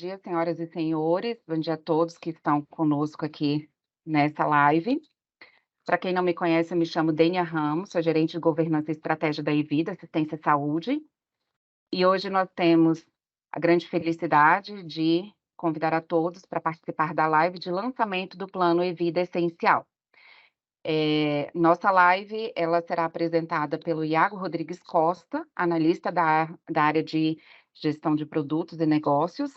Dia, senhoras e senhores. Bom dia a todos que estão conosco aqui nessa live. Para quem não me conhece, eu me chamo Dênia Ramos, sou gerente de governança e estratégia da Evida Assistência à Saúde. E hoje nós temos a grande felicidade de convidar a todos para participar da live de lançamento do Plano Evida Essencial. Nossa live ela será apresentada pelo Iago Rodrigues Costa, analista da área de gestão de produtos e negócios.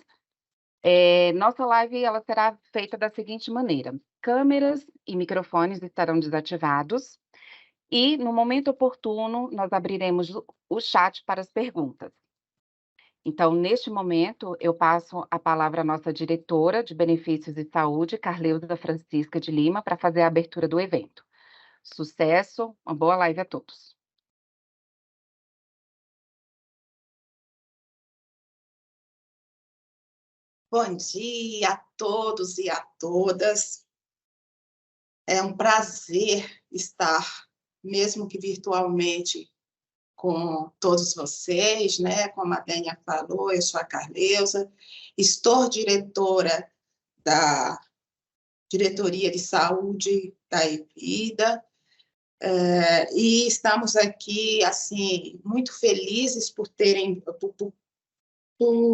Nossa live ela será feita da seguinte maneira: câmeras e microfones estarão desativados e, no momento oportuno, nós abriremos o chat para as perguntas. Então, neste momento, eu passo a palavra à nossa diretora de Benefícios e Saúde, Carleusa Francisca de Lima, para fazer a abertura do evento. Sucesso, uma boa live a todos. Bom dia a todos e a todas. É um prazer estar, mesmo que virtualmente, com todos vocês, né? Como a Dênia falou, eu sou a Carleusa, estou diretora da Diretoria de Saúde da Evida, e estamos aqui, assim, muito felizes por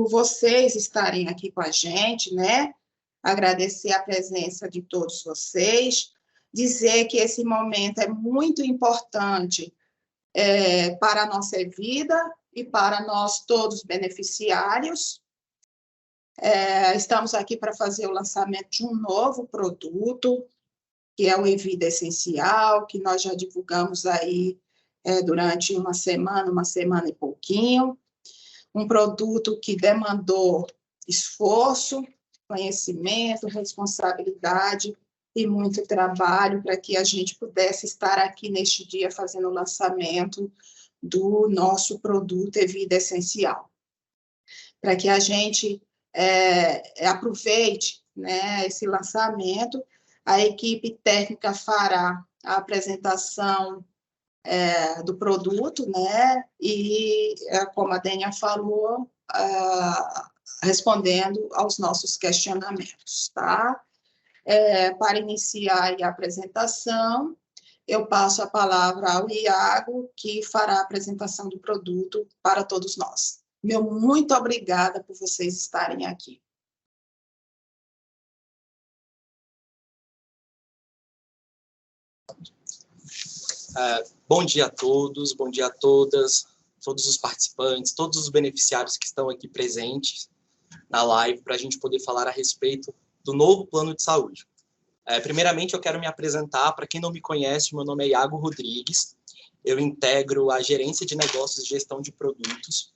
vocês estarem aqui com a gente, né? Agradecer a presença de todos vocês, dizer que esse momento é muito importante para a nossa vida e para nós todos beneficiários. Estamos aqui para fazer o lançamento de um novo produto, que é o Evida Essencial, que nós já divulgamos aí durante uma semana e pouquinho. Um produto que demandou esforço, conhecimento, responsabilidade e muito trabalho para que a gente pudesse estar aqui neste dia fazendo o lançamento do nosso produto Evida Essencial. Para que a gente aproveite, né, esse lançamento, a equipe técnica fará a apresentação do produto, né? E, como a Dênia falou, respondendo aos nossos questionamentos, tá? Para iniciar a apresentação, eu passo a palavra ao Iago, que fará a apresentação do produto para todos nós. Meu muito obrigada por vocês estarem aqui. Bom dia a todos, bom dia a todas, todos os participantes, todos os beneficiários que estão aqui presentes na live para a gente poder falar a respeito do novo plano de saúde. Primeiramente, eu quero me apresentar. Para quem não me conhece, meu nome é Iago Rodrigues, eu integro a Gerência de Negócios e Gestão de Produtos,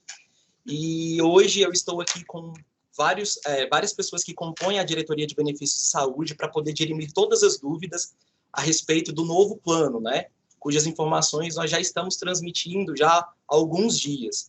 e hoje eu estou aqui com várias pessoas que compõem a Diretoria de Benefícios de Saúde para poder dirimir todas as dúvidas a respeito do novo plano, né? Cujas informações nós já estamos transmitindo já há alguns dias.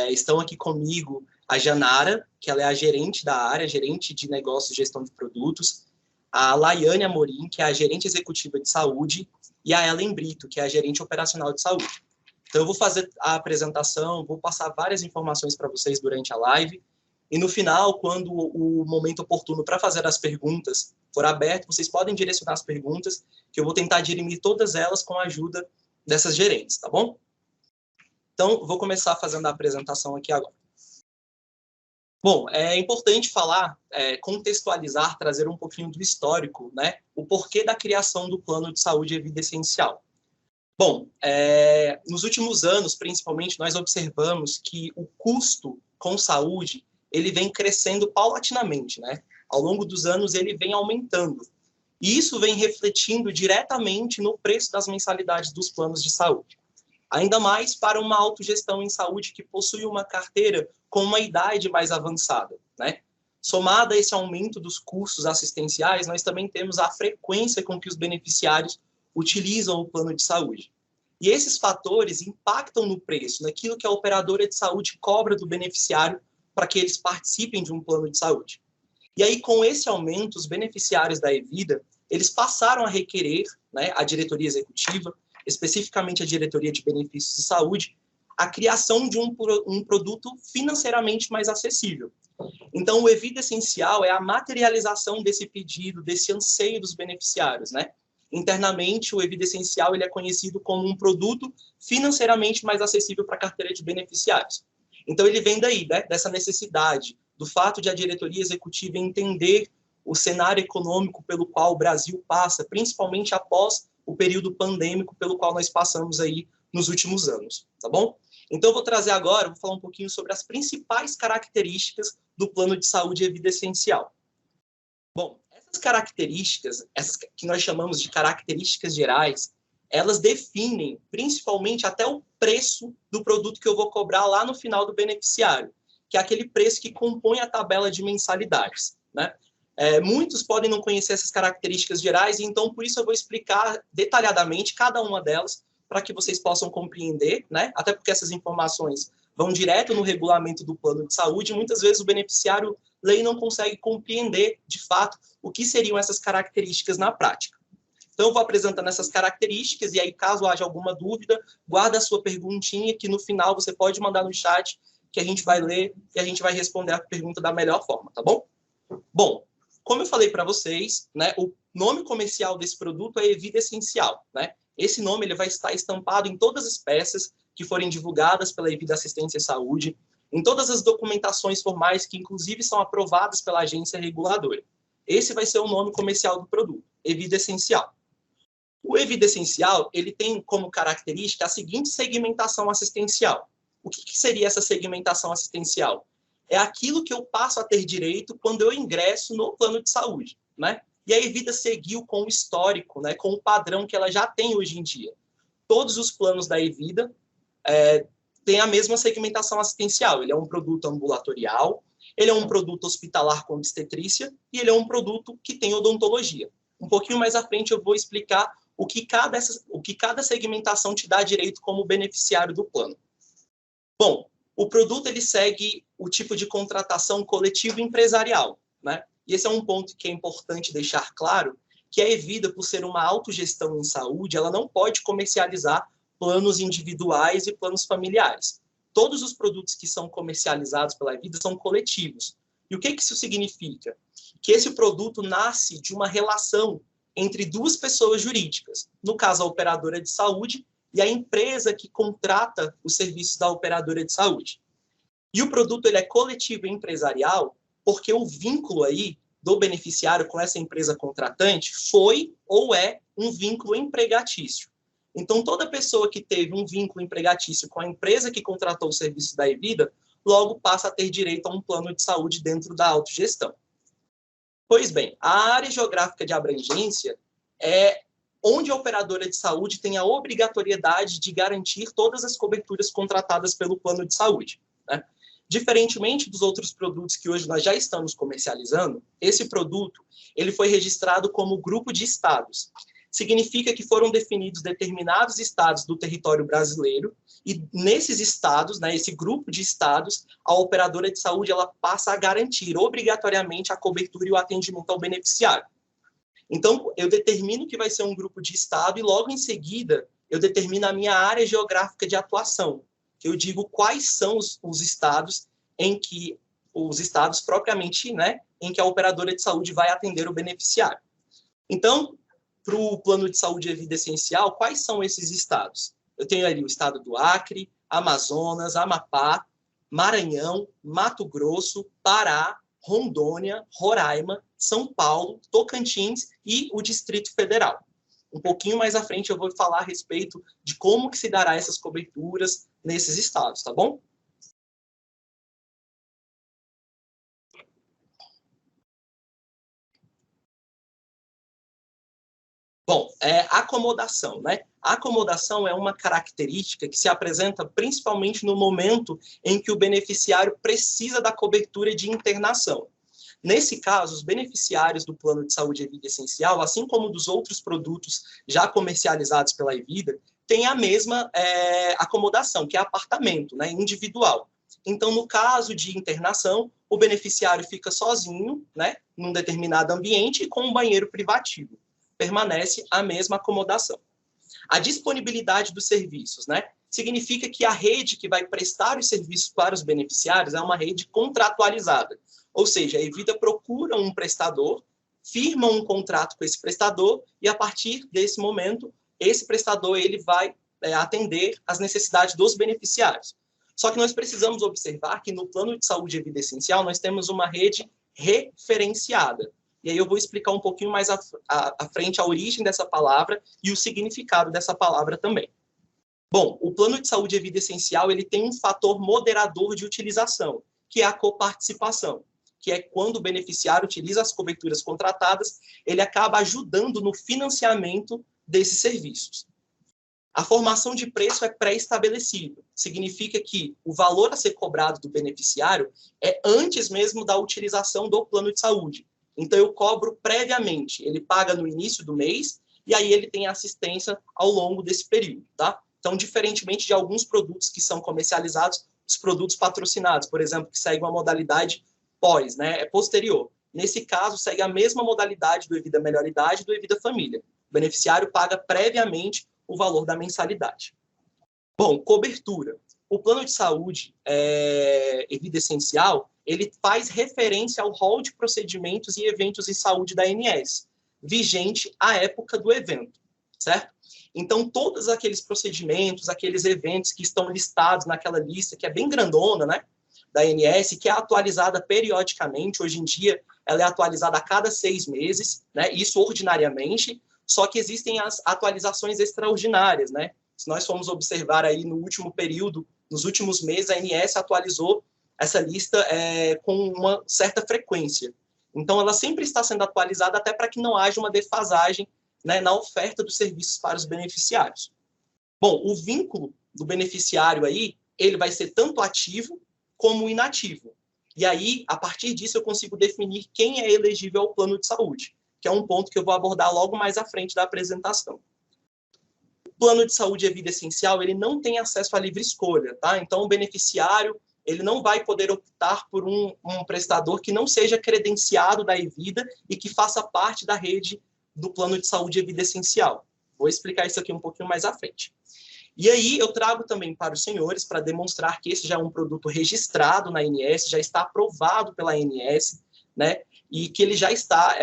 Estão aqui comigo a Janara, que ela é a gerente da área, gerente de negócios e gestão de produtos, a Laiane Amorim, que é a gerente executiva de saúde, e a Ellen Brito, que é a gerente operacional de saúde. Então, eu vou fazer a apresentação, vou passar várias informações para vocês durante a live, e no final, quando o momento oportuno para fazer as perguntas for aberto, vocês podem direcionar as perguntas, que eu vou tentar dirimir todas elas com a ajuda dessas gerentes, tá bom? Então, vou começar fazendo a apresentação aqui agora. Bom, é importante falar, contextualizar, trazer um pouquinho do histórico, né? O porquê da criação do Plano de Saúde e Vida Essencial. Bom, nos últimos anos, principalmente, nós observamos que o custo com saúde ele vem crescendo paulatinamente, né? Ao longo dos anos, ele vem aumentando. E isso vem refletindo diretamente no preço das mensalidades dos planos de saúde. Ainda mais para uma autogestão em saúde que possui uma carteira com uma idade mais avançada, né? Somada a esse aumento dos custos assistenciais, nós também temos a frequência com que os beneficiários utilizam o plano de saúde. E esses fatores impactam no preço, naquilo que a operadora de saúde cobra do beneficiário para que eles participem de um plano de saúde. E aí, com esse aumento, os beneficiários da Evida, eles passaram a requerer, né, a diretoria executiva, especificamente a diretoria de benefícios de saúde, a criação de um produto financeiramente mais acessível. Então, o Evida Essencial é a materialização desse pedido, desse anseio dos beneficiários, né? Internamente, o Evida Essencial ele é conhecido como um produto financeiramente mais acessível para a carteira de beneficiários. Então, ele vem daí, né, dessa necessidade, do fato de a diretoria executiva entender o cenário econômico pelo qual o Brasil passa, principalmente após o período pandêmico pelo qual nós passamos aí nos últimos anos, tá bom? Então, eu vou trazer agora, vou falar um pouquinho sobre as principais características do plano de saúde e vida essencial. Bom, essas características, essas que nós chamamos de características gerais, elas definem principalmente até o preço do produto que eu vou cobrar lá no final do beneficiário, que é aquele preço que compõe a tabela de mensalidades, né? Muitos podem não conhecer essas características gerais, e então, por isso, eu vou explicar detalhadamente cada uma delas, para que vocês possam compreender, né? Até porque essas informações vão direto no regulamento do plano de saúde, e muitas vezes o beneficiário lei não consegue compreender, de fato, o que seriam essas características na prática. Então, eu vou apresentando essas características, e aí, caso haja alguma dúvida, guarda a sua perguntinha, que no final você pode mandar no chat, que a gente vai ler e a gente vai responder a pergunta da melhor forma, tá bom? Bom, como eu falei para vocês, né, o nome comercial desse produto é Evida Essencial, né? Esse nome ele vai estar estampado em todas as peças que forem divulgadas pela Evida Assistência e Saúde, em todas as documentações formais que, inclusive, são aprovadas pela agência reguladora. Esse vai ser o nome comercial do produto, Evida Essencial. O Evida Essencial, ele tem como característica a seguinte segmentação assistencial. O que seria essa segmentação assistencial? É aquilo que eu passo a ter direito quando eu ingresso no plano de saúde, né? E a Evida seguiu com o histórico, né, com o padrão que ela já tem hoje em dia. Todos os planos da Evida têm a mesma segmentação assistencial. Ele é um produto ambulatorial, ele é um produto hospitalar com obstetrícia e ele é um produto que tem odontologia. Um pouquinho mais à frente eu vou explicar o que cada segmentação te dá direito como beneficiário do plano. Bom, o produto ele segue o tipo de contratação coletivo empresarial, né? E esse é um ponto que é importante deixar claro, que a Evida, por ser uma autogestão em saúde, ela não pode comercializar planos individuais e planos familiares. Todos os produtos que são comercializados pela Evida são coletivos. E o que isso significa? Que esse produto nasce de uma relação entre duas pessoas jurídicas, no caso a operadora de saúde e a empresa que contrata os serviços da operadora de saúde. E o produto ele é coletivo e empresarial porque o vínculo aí do beneficiário com essa empresa contratante foi ou é um vínculo empregatício. Então, toda pessoa que teve um vínculo empregatício com a empresa que contratou o serviço da Evida, logo passa a ter direito a um plano de saúde dentro da autogestão. Pois bem, a área geográfica de abrangência é onde a operadora de saúde tem a obrigatoriedade de garantir todas as coberturas contratadas pelo plano de saúde, né? Diferentemente dos outros produtos que hoje nós já estamos comercializando, esse produto ele foi registrado como grupo de estados. Significa que foram definidos determinados estados do território brasileiro e nesses estados, né, esse grupo de estados, a operadora de saúde ela passa a garantir obrigatoriamente a cobertura e o atendimento ao beneficiário. Então, eu determino que vai ser um grupo de estado e logo em seguida eu determino a minha área geográfica de atuação. Eu digo quais são os estados em que os estados propriamente, né, em que a operadora de saúde vai atender o beneficiário. Então, para o plano de saúde e vida essencial, quais são esses estados? Eu tenho ali o estado do Acre, Amazonas, Amapá, Maranhão, Mato Grosso, Pará, Rondônia, Roraima, São Paulo, Tocantins e o Distrito Federal. Um pouquinho mais à frente eu vou falar a respeito de como que se dará essas coberturas nesses estados, tá bom? Bom, acomodação, né? A acomodação é uma característica que se apresenta principalmente no momento em que o beneficiário precisa da cobertura de internação. Nesse caso, os beneficiários do plano de saúde e vida essencial, assim como dos outros produtos já comercializados pela Evida, têm a mesma acomodação, que é apartamento, né, individual. Então, no caso de internação, o beneficiário fica sozinho, né, num determinado ambiente e com um banheiro privativo. Permanece a mesma acomodação. A disponibilidade dos serviços, né, significa que a rede que vai prestar os serviços para os beneficiários é uma rede contratualizada. Ou seja, a Evida procura um prestador, firma um contrato com esse prestador e, a partir desse momento, esse prestador ele vai atender às necessidades dos beneficiários. Só que nós precisamos observar que no plano de saúde e vida essencial nós temos uma rede referenciada. E aí eu vou explicar um pouquinho mais à frente a origem dessa palavra e o significado dessa palavra também. Bom, o plano de saúde e vida essencial ele tem um fator moderador de utilização, que é a coparticipação, que é quando o beneficiário utiliza as coberturas contratadas, ele acaba ajudando no financiamento desses serviços. A formação de preço é pré-estabelecido. Significa que o valor a ser cobrado do beneficiário é antes mesmo da utilização do plano de saúde. Então, eu cobro previamente. Ele paga no início do mês e aí ele tem assistência ao longo desse período, tá? Então, diferentemente de alguns produtos que são comercializados, os produtos patrocinados, por exemplo, que seguem uma modalidade pós, né? É posterior. Nesse caso, segue a mesma modalidade do Evida Melhor Idade e do Evida Família. O beneficiário paga previamente o valor da mensalidade. Bom, cobertura. O plano de saúde e vida essencial, ele faz referência ao rol de procedimentos e eventos em saúde da ANS, vigente à época do evento, certo? Então, todos aqueles procedimentos, aqueles eventos que estão listados naquela lista, que é bem grandona, né, da ANS, que é atualizada periodicamente, hoje em dia ela é atualizada a cada 6 meses, né, isso ordinariamente, só que existem as atualizações extraordinárias, né? Se nós formos observar aí no último período, nos últimos meses, a ANS atualizou essa lista com uma certa frequência. Então, ela sempre está sendo atualizada até para que não haja uma defasagem, né, na oferta dos serviços para os beneficiários. Bom, o vínculo do beneficiário aí, ele vai ser tanto ativo como inativo. E aí, a partir disso, eu consigo definir quem é elegível ao plano de saúde, que é um ponto que eu vou abordar logo mais à frente da apresentação. O plano de saúde e vida essencial, ele não tem acesso à livre escolha, tá? Então, o beneficiário, ele não vai poder optar por um prestador que não seja credenciado da Evida e que faça parte da rede do plano de saúde e vida essencial. Vou explicar isso aqui um pouquinho mais à frente. E aí, eu trago também para os senhores, para demonstrar que esse já é um produto registrado na ANS, já está aprovado pela ANS, né? E que ele já está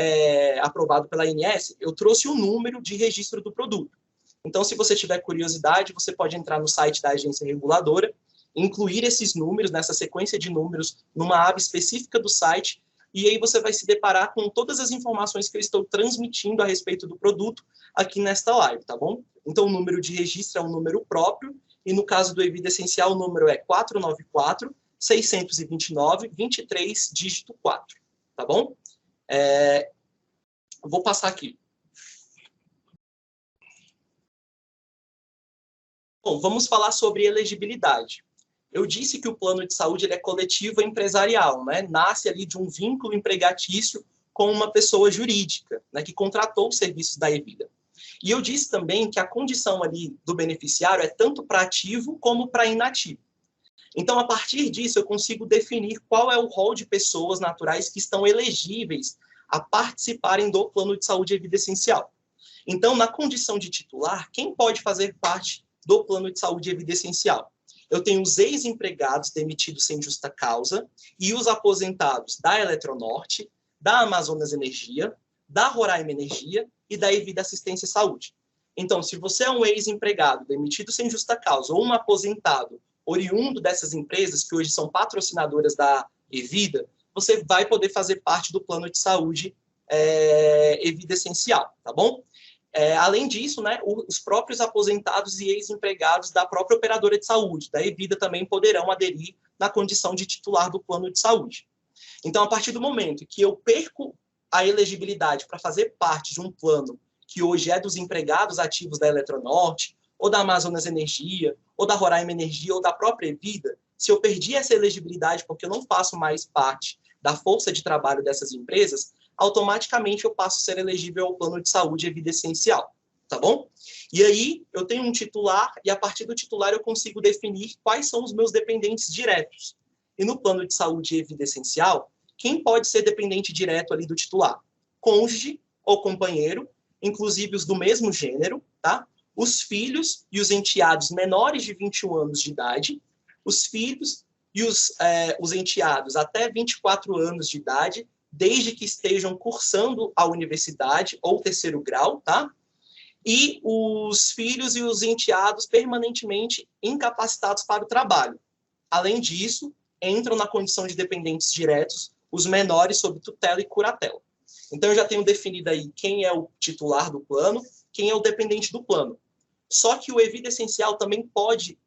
aprovado pela ANS, eu trouxe o número de registro do produto. Então, se você tiver curiosidade, você pode entrar no site da agência reguladora, incluir esses números, nessa sequência de números, numa aba específica do site, e aí você vai se deparar com todas as informações que eu estou transmitindo a respeito do produto aqui nesta live, tá bom? Então, o número de registro é um número próprio, e no caso do Evida Essencial, o número é 494-629-23, dígito 4. Tá bom? Vou passar aqui. Bom, vamos falar sobre elegibilidade. Eu disse que o plano de saúde ele é coletivo e empresarial, né? Nasce ali de um vínculo empregatício com uma pessoa jurídica, né, que contratou os serviços da Evida. E eu disse também que a condição ali do beneficiário é tanto para ativo como para inativo. Então, a partir disso, eu consigo definir qual é o rol de pessoas naturais que estão elegíveis a participarem do plano de saúde e vida essencial. Então, na condição de titular, quem pode fazer parte do plano de saúde e vida essencial? Eu tenho os ex-empregados demitidos sem justa causa e os aposentados da Eletronorte, da Amazonas Energia, da Roraima Energia e da Evida Assistência e Saúde. Então, se você é um ex-empregado demitido sem justa causa ou um aposentado oriundo dessas empresas, que hoje são patrocinadoras da Evida, você vai poder fazer parte do plano de saúde Evida Essencial, tá bom? Além disso, né, os próprios aposentados e ex-empregados da própria operadora de saúde, da Evida, também poderão aderir na condição de titular do plano de saúde. Então, a partir do momento que eu perco a elegibilidade para fazer parte de um plano que hoje é dos empregados ativos da Eletronorte, ou da Amazonas Energia, ou da Roraima Energia, ou da própria Evida, se eu perdi essa elegibilidade porque eu não faço mais parte da força de trabalho dessas empresas, automaticamente eu passo a ser elegível ao plano de saúde e vida essencial, tá bom? E aí, eu tenho um titular, e a partir do titular eu consigo definir quais são os meus dependentes diretos. E no plano de saúde e vida essencial, quem pode ser dependente direto ali do titular? Cônjuge ou companheiro, inclusive os do mesmo gênero, tá? Os filhos e os enteados menores de 21 anos de idade, os filhos e os enteados até 24 anos de idade, desde que estejam cursando a universidade ou terceiro grau, tá? E os filhos e os enteados permanentemente incapacitados para o trabalho. Além disso, entram na condição de dependentes diretos os menores sob tutela e curatela. Então, eu já tenho definido aí quem é o titular do plano, quem é o dependente do plano. Só que o Evida Essencial também pode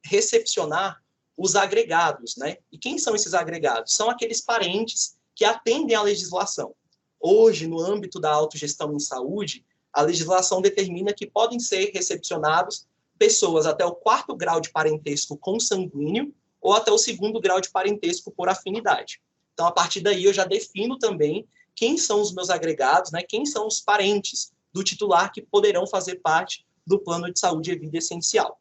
recepcionar os agregados, né? E quem são esses agregados? São aqueles parentes que atendem à legislação. Hoje, no âmbito da autogestão em saúde, a legislação determina que podem ser recepcionados pessoas até o 4º grau de parentesco consanguíneo ou até o 2º grau de parentesco por afinidade. Então, a partir daí, eu já defino também quem são os meus agregados, né? Quem são os parentes do titular que poderão fazer parte do plano de saúde e vida essencial.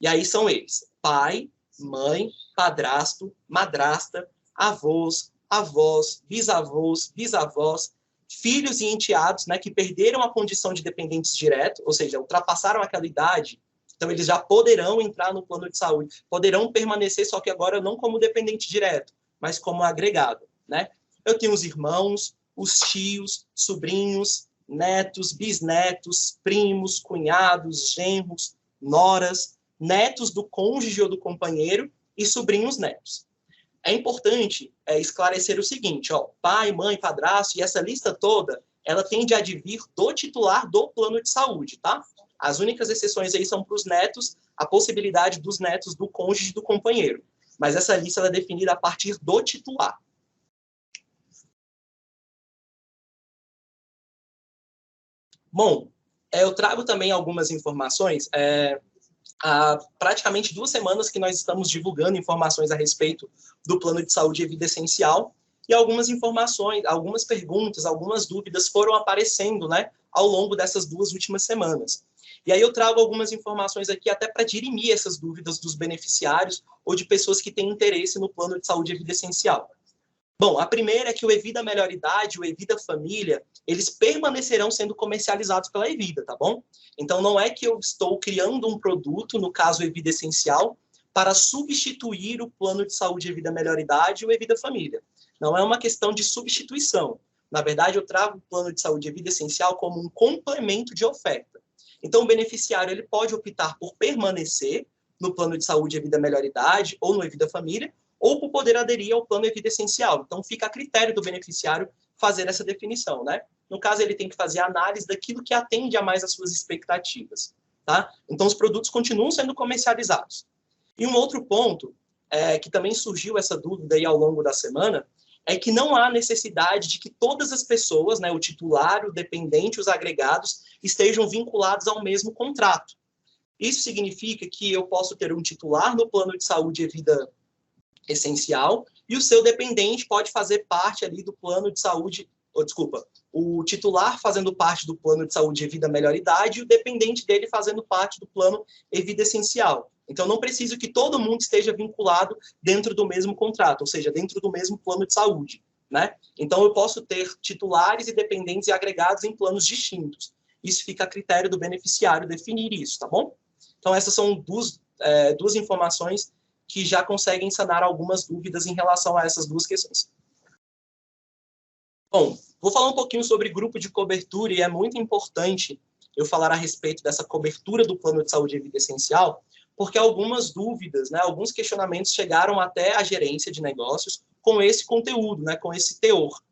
E aí são eles: pai, mãe, padrasto, madrasta, avós, avós, bisavós, filhos e enteados, né, que perderam a condição de dependentes diretos, ou seja, ultrapassaram aquela idade, então eles já poderão entrar no plano de saúde, poderão permanecer, só que agora não como dependente direto, mas como agregado, né? Eu tenho os irmãos, os tios, sobrinhos, netos, bisnetos, primos, cunhados, genros, noras, netos do cônjuge ou do companheiro e sobrinhos netos. É importante esclarecer o seguinte, ó, pai, mãe, padrasto, e essa lista toda, ela tende a advir do titular do plano de saúde, tá? As únicas exceções aí são para os netos, a possibilidade dos netos do cônjuge e do companheiro. Mas essa lista ela é definida a partir do titular. Bom, eu trago também algumas informações. Há praticamente 2 semanas que nós estamos divulgando informações a respeito do plano de saúde e vida essencial, e algumas informações, algumas perguntas, algumas dúvidas foram aparecendo, né, ao longo dessas 2 últimas semanas. E aí eu trago algumas informações aqui até para dirimir essas dúvidas dos beneficiários ou de pessoas que têm interesse no plano de saúde e vida essencial. Bom, a primeira é que o Evida Melhor Idade, o Evida Família, eles permanecerão sendo comercializados pela Evida, tá bom? Então, não é que eu estou criando um produto, no caso, o Evida Essencial, para substituir o plano de saúde Evida Melhor Idade e o Evida Família. Não é uma questão de substituição. Na verdade, eu trago o plano de saúde Evida Essencial como um complemento de oferta. Então, o beneficiário ele pode optar por permanecer no plano de saúde Evida Melhor Idade ou no Evida Família, ou por poder aderir ao plano Evida Essencial. Então, fica a critério do beneficiário fazer essa definição, né? No caso, ele tem que fazer a análise daquilo que atende a mais às suas expectativas, tá? Então, os produtos continuam sendo comercializados. E um outro ponto, que também surgiu essa dúvida aí ao longo da semana, é que não há necessidade de que todas as pessoas, né, o titular, o dependente, os agregados, estejam vinculados ao mesmo contrato. Isso significa que eu posso ter um titular no plano de saúde e vida essencial, e o seu dependente pode fazer parte ali do plano de saúde, o titular fazendo parte do plano de saúde e vida melhor idade, e o dependente dele fazendo parte do plano e vida essencial. Então, não preciso que todo mundo esteja vinculado dentro do mesmo contrato, ou seja, dentro do mesmo plano de saúde, né? Então, eu posso ter titulares e dependentes e agregados em planos distintos. Isso fica a critério do beneficiário definir isso, tá bom? Então, essas são duas informações que já conseguem sanar algumas dúvidas em relação a essas 2 questões. Bom, vou falar um pouquinho sobre grupo de cobertura, e é muito importante eu falar a respeito dessa cobertura do plano de saúde e vida essencial, porque algumas dúvidas, né, alguns questionamentos chegaram até a gerência de negócios com esse conteúdo, né, com esse teor.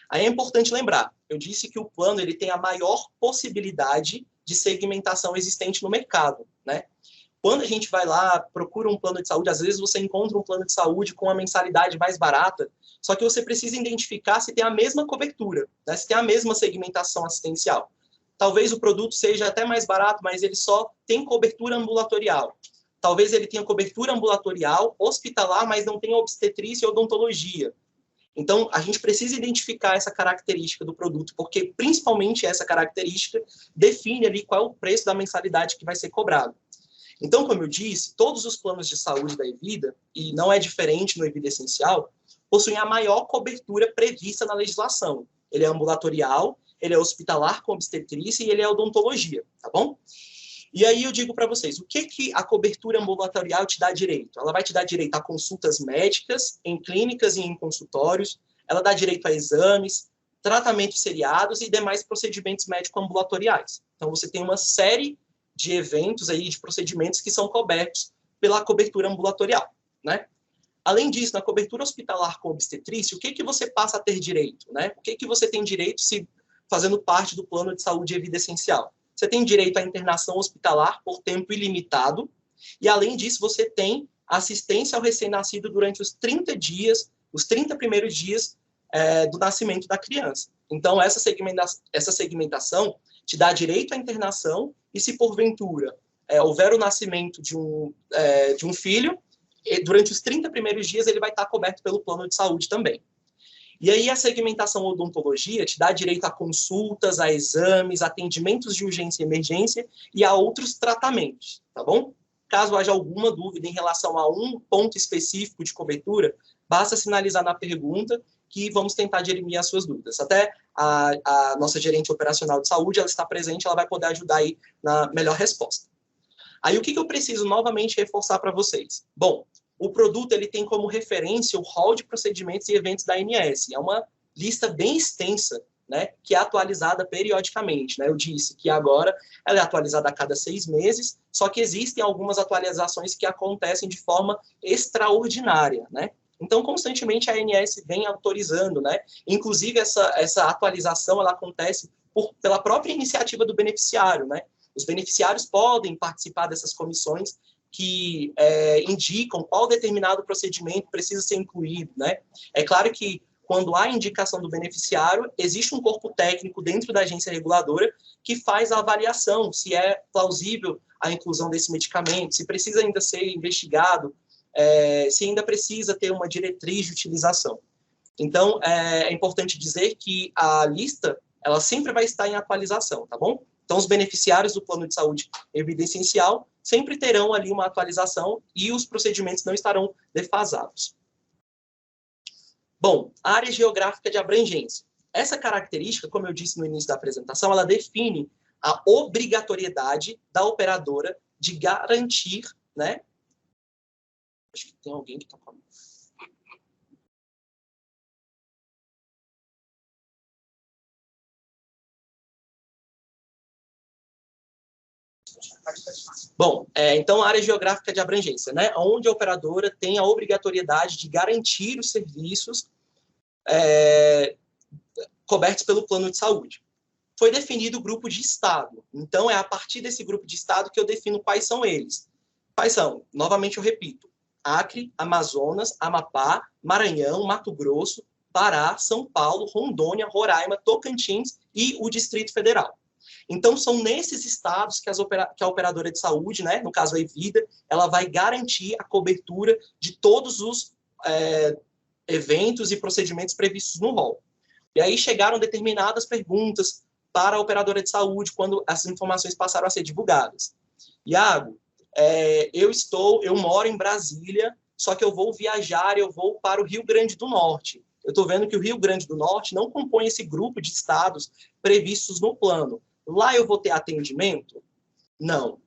Aí é importante lembrar, eu disse que o plano ele tem a maior possibilidade de segmentação existente no mercado, né? Quando a gente vai lá, procura um plano de saúde, às vezes você encontra um plano de saúde com uma mensalidade mais barata, só que você precisa identificar se tem a mesma cobertura, né? Se tem a mesma segmentação assistencial. Talvez o produto seja até mais barato, mas ele só tem cobertura ambulatorial. Talvez ele tenha cobertura ambulatorial, hospitalar, mas não tenha obstetrícia e odontologia. Então, a gente precisa identificar essa característica do produto, porque principalmente essa característica define ali qual é o preço da mensalidade que vai ser cobrado. Então, como eu disse, todos os planos de saúde da Evida, e não é diferente no Evida Essencial, possuem a maior cobertura prevista na legislação. Ele é ambulatorial, ele é hospitalar com obstetrícia e ele é odontologia, tá bom? E aí eu digo para vocês, o que a cobertura ambulatorial te dá direito? Ela vai te dar direito a consultas médicas, em clínicas e em consultórios, ela dá direito a exames, tratamentos seriados e demais procedimentos médico-ambulatoriais. Então, você tem uma série de eventos aí, de procedimentos que são cobertos pela cobertura ambulatorial, né? Além disso, na cobertura hospitalar com obstetrícia, o que você passa a ter direito, né? O que você tem direito se fazendo parte do plano de saúde e vida essencial? Você tem direito à internação hospitalar por tempo ilimitado e, além disso, você tem assistência ao recém-nascido durante os 30 dias, os 30 primeiros dias do nascimento da criança. Então, essa segmentação te dá direito à internação e, se porventura houver o nascimento de um filho, durante os 30 primeiros dias ele vai estar coberto pelo plano de saúde também. E aí a segmentação odontologia te dá direito a consultas, a exames, atendimentos de urgência e emergência e a outros tratamentos, tá bom? Caso haja alguma dúvida em relação a um ponto específico de cobertura, basta sinalizar na pergunta que vamos tentar dirimir as suas dúvidas. Até a nossa gerente operacional de saúde, ela está presente, ela vai poder ajudar aí na melhor resposta. Aí o que eu preciso novamente reforçar para vocês? Bom, o produto ele tem como referência o rol de procedimentos e eventos da ANS. É uma lista bem extensa, né, que é atualizada periodicamente. Né? Eu disse que agora ela é atualizada a cada 6 meses, só que existem algumas atualizações que acontecem de forma extraordinária, né? Então, constantemente, a ANS vem autorizando, né? Inclusive, essa atualização ela acontece pela própria iniciativa do beneficiário, né? Os beneficiários podem participar dessas comissões que indicam qual determinado procedimento precisa ser incluído, né? É claro que, quando há indicação do beneficiário, existe um corpo técnico dentro da agência reguladora que faz a avaliação se é plausível a inclusão desse medicamento, se precisa ainda ser investigado, se ainda precisa ter uma diretriz de utilização. Então, é importante dizer que a lista, ela sempre vai estar em atualização, tá bom? Então, os beneficiários do plano de saúde e vida essencial sempre terão ali uma atualização e os procedimentos não estarão defasados. Bom, área geográfica de abrangência. Essa característica, como eu disse no início da apresentação, ela define a obrigatoriedade da operadora de garantir, né? Acho que tem alguém que está com a mão. Bom, então a área geográfica de abrangência, né? Onde a operadora tem a obrigatoriedade de garantir os serviços cobertos pelo plano de saúde. Foi definido o grupo de estado. Então, é a partir desse grupo de estado que eu defino quais são eles. Quais são? Novamente, eu repito. Acre, Amazonas, Amapá, Maranhão, Mato Grosso, Pará, São Paulo, Rondônia, Roraima, Tocantins e o Distrito Federal. Então, são nesses estados que a operadora de saúde, né, no caso a Evida, ela vai garantir a cobertura de todos os eventos e procedimentos previstos no rol. E aí chegaram determinadas perguntas para a operadora de saúde quando essas informações passaram a ser divulgadas. Iago, eu moro em Brasília, só que eu vou viajar, eu vou para o Rio Grande do Norte. Eu estou vendo que o Rio Grande do Norte não compõe esse grupo de estados previstos no plano. Lá eu vou ter atendimento? Não.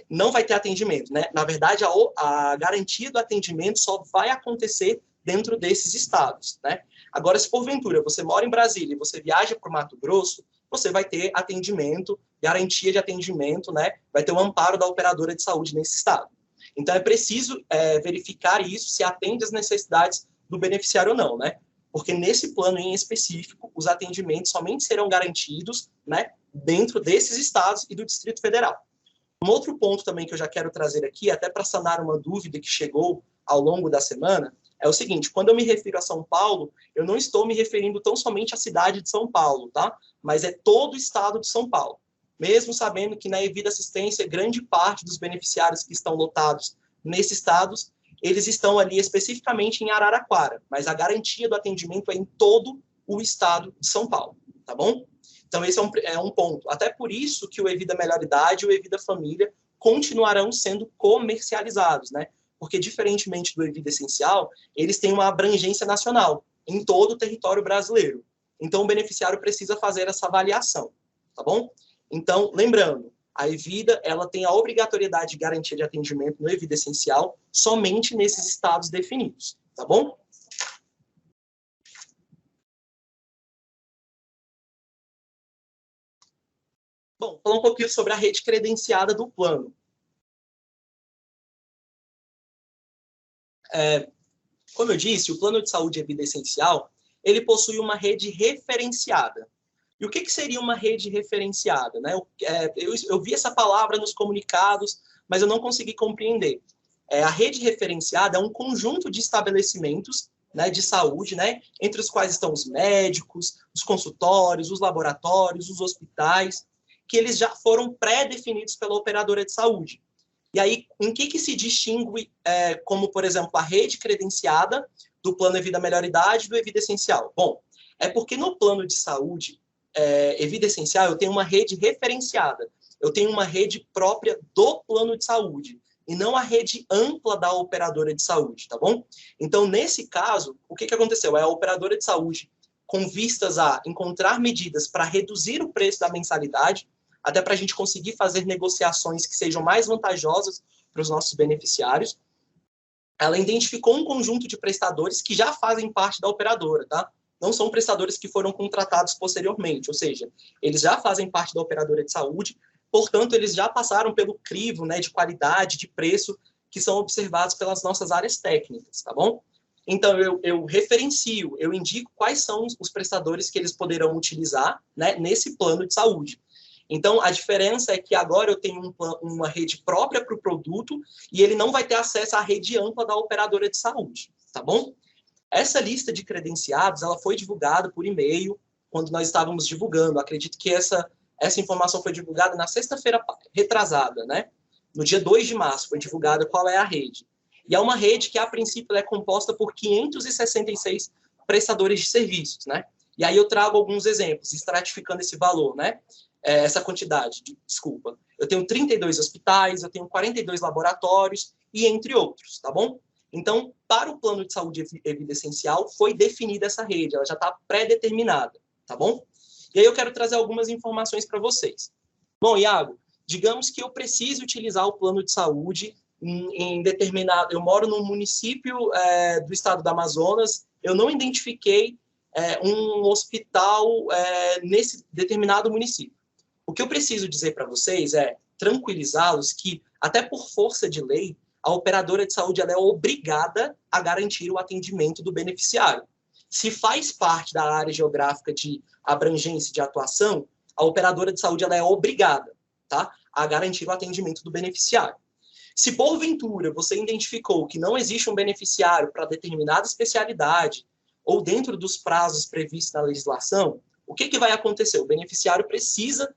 Não vai ter atendimento, né? Na verdade, a garantia do atendimento só vai acontecer dentro desses estados, né? Agora, se porventura você mora em Brasília e você viaja para o Mato Grosso, você vai ter atendimento, garantia de atendimento, né? Vai ter o amparo da operadora de saúde nesse estado. Então, é preciso verificar isso, se atende às necessidades do beneficiário ou não, né? Porque nesse plano em específico, os atendimentos somente serão garantidos, né, dentro desses estados e do Distrito Federal. Um outro ponto também que eu já quero trazer aqui, até para sanar uma dúvida que chegou ao longo da semana, é o seguinte: quando eu me refiro a São Paulo, eu não estou me referindo tão somente à cidade de São Paulo, tá? Mas é todo o estado de São Paulo. Mesmo sabendo que na Evida Assistência, grande parte dos beneficiários que estão lotados nesses estados, eles estão ali especificamente em Araraquara, mas a garantia do atendimento é em todo o estado de São Paulo, tá bom? Então, esse é um ponto. Até por isso que o Evida Melhor Idade e o Evida Família continuarão sendo comercializados, né? Porque, diferentemente do Evida Essencial, eles têm uma abrangência nacional, em todo o território brasileiro. Então, o beneficiário precisa fazer essa avaliação, tá bom? Então, lembrando, A Evida, ela tem a obrigatoriedade de garantia de atendimento no Evida Essencial somente nesses estados definidos, tá bom? Bom, falar um pouquinho sobre a rede credenciada do plano. Como eu disse, o plano de saúde Evida Essencial, ele possui uma rede referenciada. E o que seria uma rede referenciada, né? Eu vi essa palavra nos comunicados, mas eu não consegui compreender. A rede referenciada é um conjunto de estabelecimentos, né, de saúde, né, entre os quais estão os médicos, os consultórios, os laboratórios, os hospitais, que eles já foram pré-definidos pela operadora de saúde. E aí, em que se distingue, como, por exemplo, a rede credenciada do plano Evida Melhor Idade e do Evida Essencial? Bom, é porque no plano de saúde Evida Essencial, eu tenho uma rede referenciada. Eu tenho uma rede própria do plano de saúde, e não a rede ampla da operadora de saúde, tá bom? Então, nesse caso, o que aconteceu? A operadora de saúde, com vistas a encontrar medidas para reduzir o preço da mensalidade, até para a gente conseguir fazer negociações que sejam mais vantajosas para os nossos beneficiários, ela identificou um conjunto de prestadores que já fazem parte da operadora, tá? Não são prestadores que foram contratados posteriormente, ou seja, eles já fazem parte da operadora de saúde, portanto, eles já passaram pelo crivo, né, de qualidade, de preço, que são observados pelas nossas áreas técnicas, tá bom? Então, eu referencio, eu indico quais são os prestadores que eles poderão utilizar, né, nesse plano de saúde. Então, a diferença é que agora eu tenho uma rede própria para o produto e ele não vai ter acesso à rede ampla da operadora de saúde, tá bom? Essa lista de credenciados, ela foi divulgada por e-mail quando nós estávamos divulgando. Acredito que essa informação foi divulgada na sexta-feira retrasada, né? No dia 2 de março foi divulgada qual é a rede. E é uma rede que, a princípio, é composta por 566 prestadores de serviços, né? E aí eu trago alguns exemplos, estratificando esse valor, né? Essa quantidade, desculpa. Eu tenho 32 hospitais, eu tenho 42 laboratórios e entre outros, tá bom? Então, para o plano de saúde Evida Essencial, foi definida essa rede, ela já está pré-determinada, tá bom? E aí eu quero trazer algumas informações para vocês. Bom, Iago, digamos que eu precise utilizar o plano de saúde em determinado... Eu moro num município do estado do Amazonas, eu não identifiquei um hospital nesse determinado município. O que eu preciso dizer para vocês é tranquilizá-los que, até por força de lei, a operadora de saúde ela é obrigada a garantir o atendimento do beneficiário. Se faz parte da área geográfica de abrangência de atuação, a operadora de saúde ela é obrigada, tá, a garantir o atendimento do beneficiário. Se, porventura, você identificou que não existe um beneficiário para determinada especialidade ou dentro dos prazos previstos na legislação, o que vai acontecer? O beneficiário precisa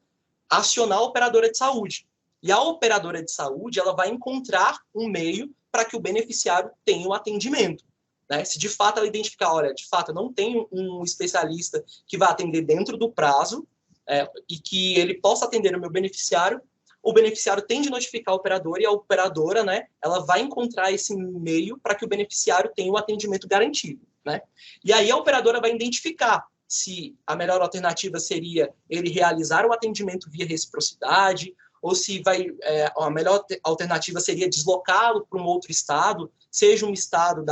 acionar a operadora de saúde. E a operadora de saúde ela vai encontrar um meio para que o beneficiário tenha o atendimento. Né? Se de fato ela identificar, olha, de fato eu não tenho um especialista que vai atender dentro do prazo e que ele possa atender o meu beneficiário, o beneficiário tem de notificar a operadora e a operadora, né, ela vai encontrar esse meio para que o beneficiário tenha o atendimento garantido. Né? E aí a operadora vai identificar se a melhor alternativa seria ele realizar o atendimento via reciprocidade, ou se a melhor alternativa seria deslocá-lo para um outro estado, seja um estado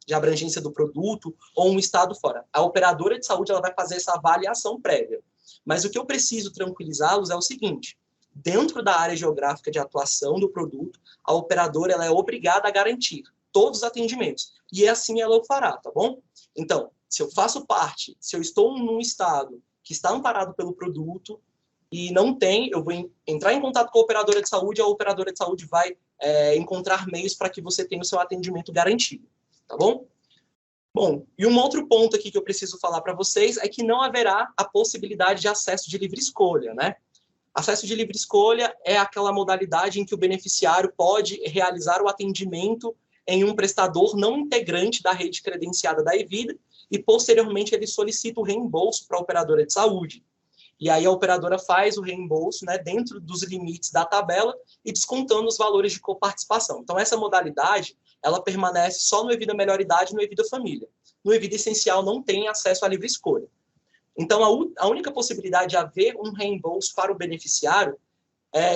de abrangência do produto ou um estado fora. A operadora de saúde ela vai fazer essa avaliação prévia. Mas o que eu preciso tranquilizá-los é o seguinte, dentro da área geográfica de atuação do produto, a operadora ela é obrigada a garantir todos os atendimentos. E assim ela o fará, tá bom? Então, se eu faço parte, se eu estou num estado que está amparado pelo produto, e não tem, eu vou entrar em contato com a operadora de saúde, a operadora de saúde vai encontrar meios para que você tenha o seu atendimento garantido, tá bom? Bom, e um outro ponto aqui que eu preciso falar para vocês é que não haverá a possibilidade de acesso de livre escolha, né? Acesso de livre escolha é aquela modalidade em que o beneficiário pode realizar o atendimento em um prestador não integrante da rede credenciada da Evida e, posteriormente, ele solicita o reembolso para a operadora de saúde. E aí a operadora faz o reembolso, né, dentro dos limites da tabela e descontando os valores de coparticipação. Então, essa modalidade, ela permanece só no Evida Melhor Idade e no Evida Família. No Evida Essencial não tem acesso à livre escolha. Então, a única possibilidade de haver um reembolso para o beneficiário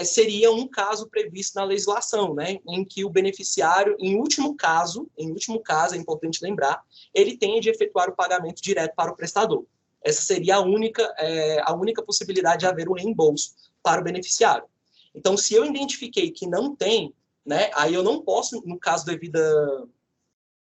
seria um caso previsto na legislação, né, em que o beneficiário, em último caso, é importante lembrar, ele tenha de efetuar o pagamento direto para o prestador. Essa seria a única possibilidade de haver um reembolso para o beneficiário. Então, se eu identifiquei que não tem, né, aí eu não posso, no caso da Evida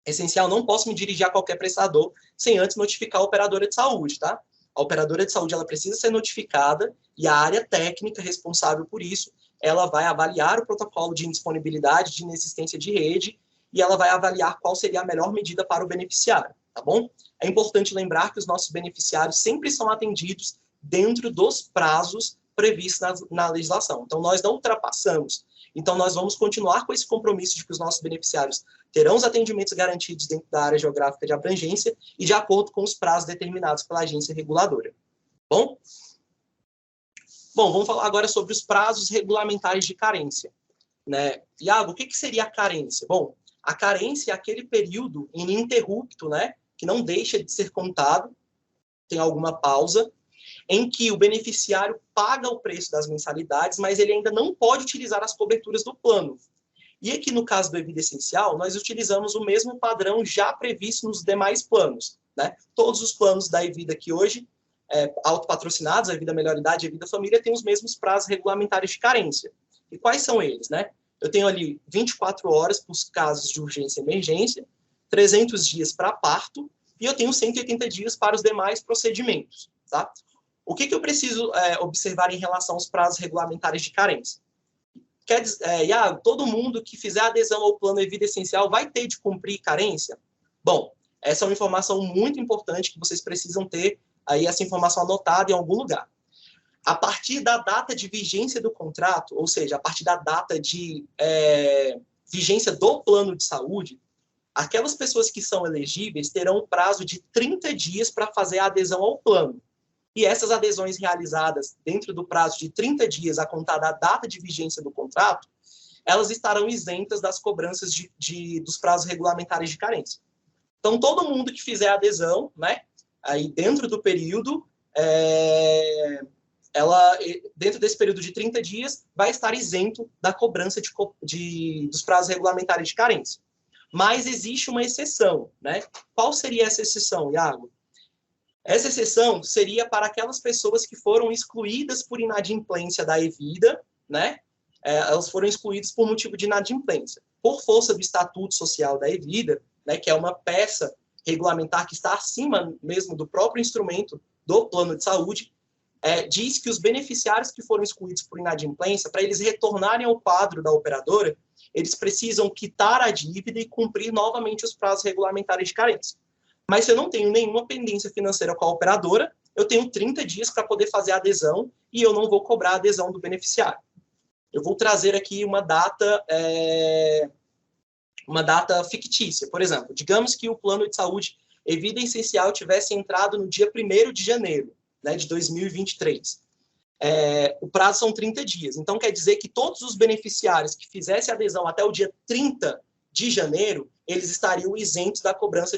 Essencial, não posso me dirigir a qualquer prestador sem antes notificar a operadora de saúde, tá? A operadora de saúde, ela precisa ser notificada e a área técnica responsável por isso, ela vai avaliar o protocolo de indisponibilidade, de inexistência de rede, e ela vai avaliar qual seria a melhor medida para o beneficiário, tá bom? É importante lembrar que os nossos beneficiários sempre são atendidos dentro dos prazos previstos na legislação. Então, nós não ultrapassamos. Então, nós vamos continuar com esse compromisso de que os nossos beneficiários terão os atendimentos garantidos dentro da área geográfica de abrangência e de acordo com os prazos determinados pela agência reguladora. Bom, vamos falar agora sobre os prazos regulamentares de carência, né? Iago, o que seria a carência? Bom, a carência é aquele período ininterrupto, né, que não deixa de ser contado, tem alguma pausa, em que o beneficiário paga o preço das mensalidades, mas ele ainda não pode utilizar as coberturas do plano. E aqui, no caso do Evida Essencial, nós utilizamos o mesmo padrão já previsto nos demais planos, né? Todos os planos da Evida que hoje, autopatrocinados, a Evida Melhor Idade e a Evida Família, têm os mesmos prazos regulamentares de carência. E quais são eles, né? Eu tenho ali 24 horas para os casos de urgência e emergência, 300 dias para parto, e eu tenho 180 dias para os demais procedimentos, tá? O que eu preciso observar em relação aos prazos regulamentares de carência? Quer dizer, todo mundo que fizer adesão ao plano Evida Essencial vai ter de cumprir carência? Bom, essa é uma informação muito importante que vocês precisam ter aí essa informação anotada em algum lugar. A partir da data de vigência do contrato, ou seja, a partir da data de vigência do plano de saúde, aquelas pessoas que são elegíveis terão um prazo de 30 dias para fazer a adesão ao plano. E essas adesões realizadas dentro do prazo de 30 dias a contar da data de vigência do contrato, elas estarão isentas das cobranças dos prazos regulamentares de carência. Então, todo mundo que fizer adesão, né, aí dentro do período, dentro desse período de 30 dias, vai estar isento da cobrança dos prazos regulamentares de carência. Mas existe uma exceção, né? Qual seria essa exceção, Iago? Essa exceção seria para aquelas pessoas que foram excluídas por inadimplência da Evida, né? Elas foram excluídas por motivo de inadimplência. Por força do Estatuto Social da Evida, né, que é uma peça regulamentar que está acima mesmo do próprio instrumento do plano de saúde, diz que os beneficiários que foram excluídos por inadimplência, para eles retornarem ao quadro da operadora, eles precisam quitar a dívida e cumprir novamente os prazos regulamentares de carência. Mas se eu não tenho nenhuma pendência financeira com a operadora, eu tenho 30 dias para poder fazer a adesão e eu não vou cobrar a adesão do beneficiário. Eu vou trazer aqui uma data fictícia. Por exemplo, digamos que o plano de saúde Evida Essencial tivesse entrado no dia 1º de janeiro, né, de 2023. O prazo são 30 dias. Então, quer dizer que todos os beneficiários que fizessem adesão até o dia 30 de janeiro, eles estariam isentos da cobrança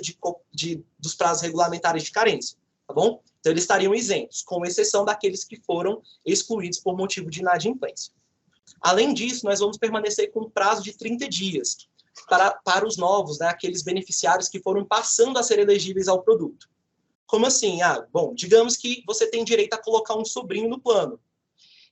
dos prazos regulamentares de carência, tá bom? Então, eles estariam isentos, com exceção daqueles que foram excluídos por motivo de inadimplência. Além disso, nós vamos permanecer com um prazo de 30 dias para os novos, né, aqueles beneficiários que foram passando a ser elegíveis ao produto. Como assim? Bom, digamos que você tem direito a colocar um sobrinho no plano.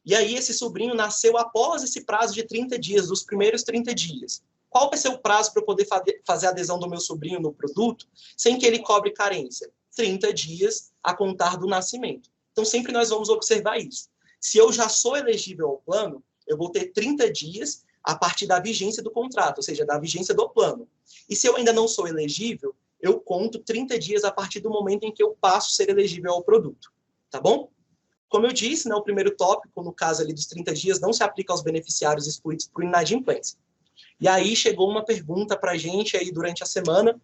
E aí esse sobrinho nasceu após esse prazo de 30 dias, dos primeiros 30 dias. Qual vai ser o prazo para eu poder fazer a adesão do meu sobrinho no produto sem que ele cobre carência? 30 dias a contar do nascimento. Então, sempre nós vamos observar isso. Se eu já sou elegível ao plano, eu vou ter 30 dias a partir da vigência do contrato, ou seja, da vigência do plano. E se eu ainda não sou elegível, eu conto 30 dias a partir do momento em que eu passo a ser elegível ao produto. Tá bom? Como eu disse, né, o primeiro tópico, no caso ali dos 30 dias, não se aplica aos beneficiários excluídos por inadimplência. E aí chegou uma pergunta para a gente aí durante a semana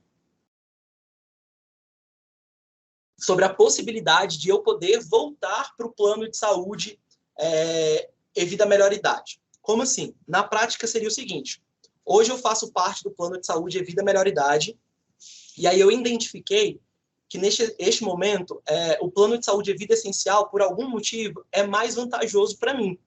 sobre a possibilidade de eu poder voltar para o plano de saúde Evida Melhor Idade. Como assim? Na prática seria o seguinte: hoje eu faço parte do plano de saúde Evida Melhor Idade, e aí eu identifiquei que neste momento o plano de saúde Evida Essencial, por algum motivo, é mais vantajoso para mim.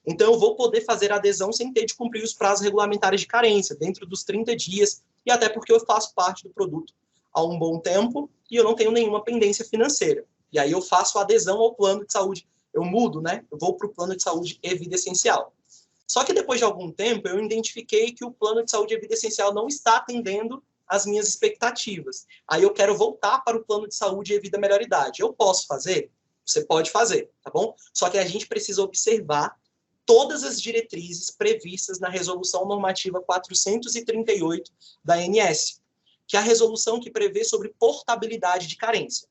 Então, eu vou poder fazer a adesão sem ter de cumprir os prazos regulamentares de carência, dentro dos 30 dias, e até porque eu faço parte do produto há um bom tempo e eu não tenho nenhuma pendência financeira. E aí eu faço a adesão ao plano de saúde. Eu mudo, né? Eu vou para o plano de saúde e vida essencial. Só que depois de algum tempo, eu identifiquei que o plano de saúde e vida essencial não está atendendo às minhas expectativas. Aí eu quero voltar para o plano de saúde e vida melhor idade. Eu posso fazer? Você pode fazer, tá bom? Só que a gente precisa observar todas as diretrizes previstas na Resolução Normativa 438 da ANS, que é a resolução que prevê sobre portabilidade de carência.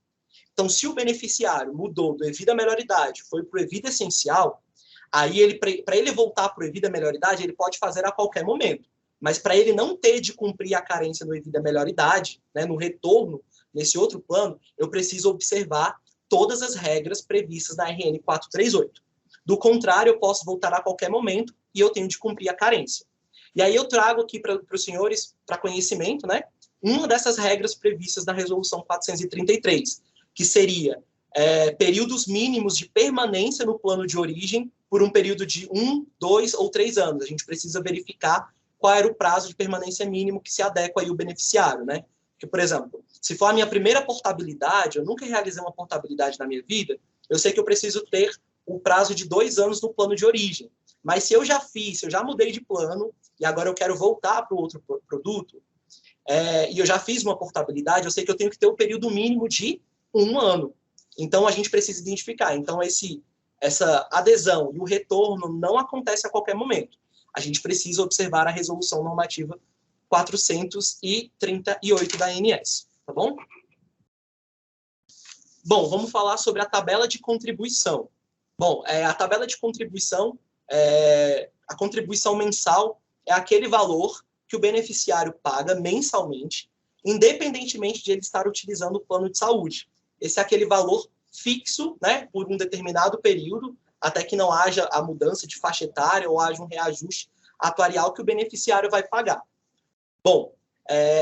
Então, se o beneficiário mudou do Evida Melhor Idade, foi para o Evida Essencial, aí para ele voltar para o Evida Melhor Idade, ele pode fazer a qualquer momento. Mas para ele não ter de cumprir a carência do Evida Melhor Idade, né, no retorno, nesse outro plano, eu preciso observar todas as regras previstas na RN 438. Do contrário, eu posso voltar a qualquer momento e eu tenho de cumprir a carência. E aí eu trago aqui para os senhores, para conhecimento, né, uma dessas regras previstas na Resolução 433, que seria períodos mínimos de permanência no plano de origem por um período de 1, 2 ou 3 anos. A gente precisa verificar qual era o prazo de permanência mínimo que se adequa aí o beneficiário, né? Porque, por exemplo, se for a minha primeira portabilidade, eu nunca realizei uma portabilidade na minha vida, eu sei que eu preciso ter o prazo de 2 anos no plano de origem. Mas se eu já fiz, se eu já mudei de plano e agora eu quero voltar para o outro produto, e eu já fiz uma portabilidade, eu sei que eu tenho que ter o período mínimo de 1 ano. Então, a gente precisa identificar. Então, essa adesão e o retorno não acontece a qualquer momento. A gente precisa observar a Resolução Normativa 438 da ANS, tá bom? Bom, vamos falar sobre a tabela de contribuição. Bom, a tabela de contribuição, a contribuição mensal é aquele valor que o beneficiário paga mensalmente, independentemente de ele estar utilizando o plano de saúde. Esse é aquele valor fixo, né, por um determinado período, até que não haja a mudança de faixa etária ou haja um reajuste atuarial que o beneficiário vai pagar. Bom,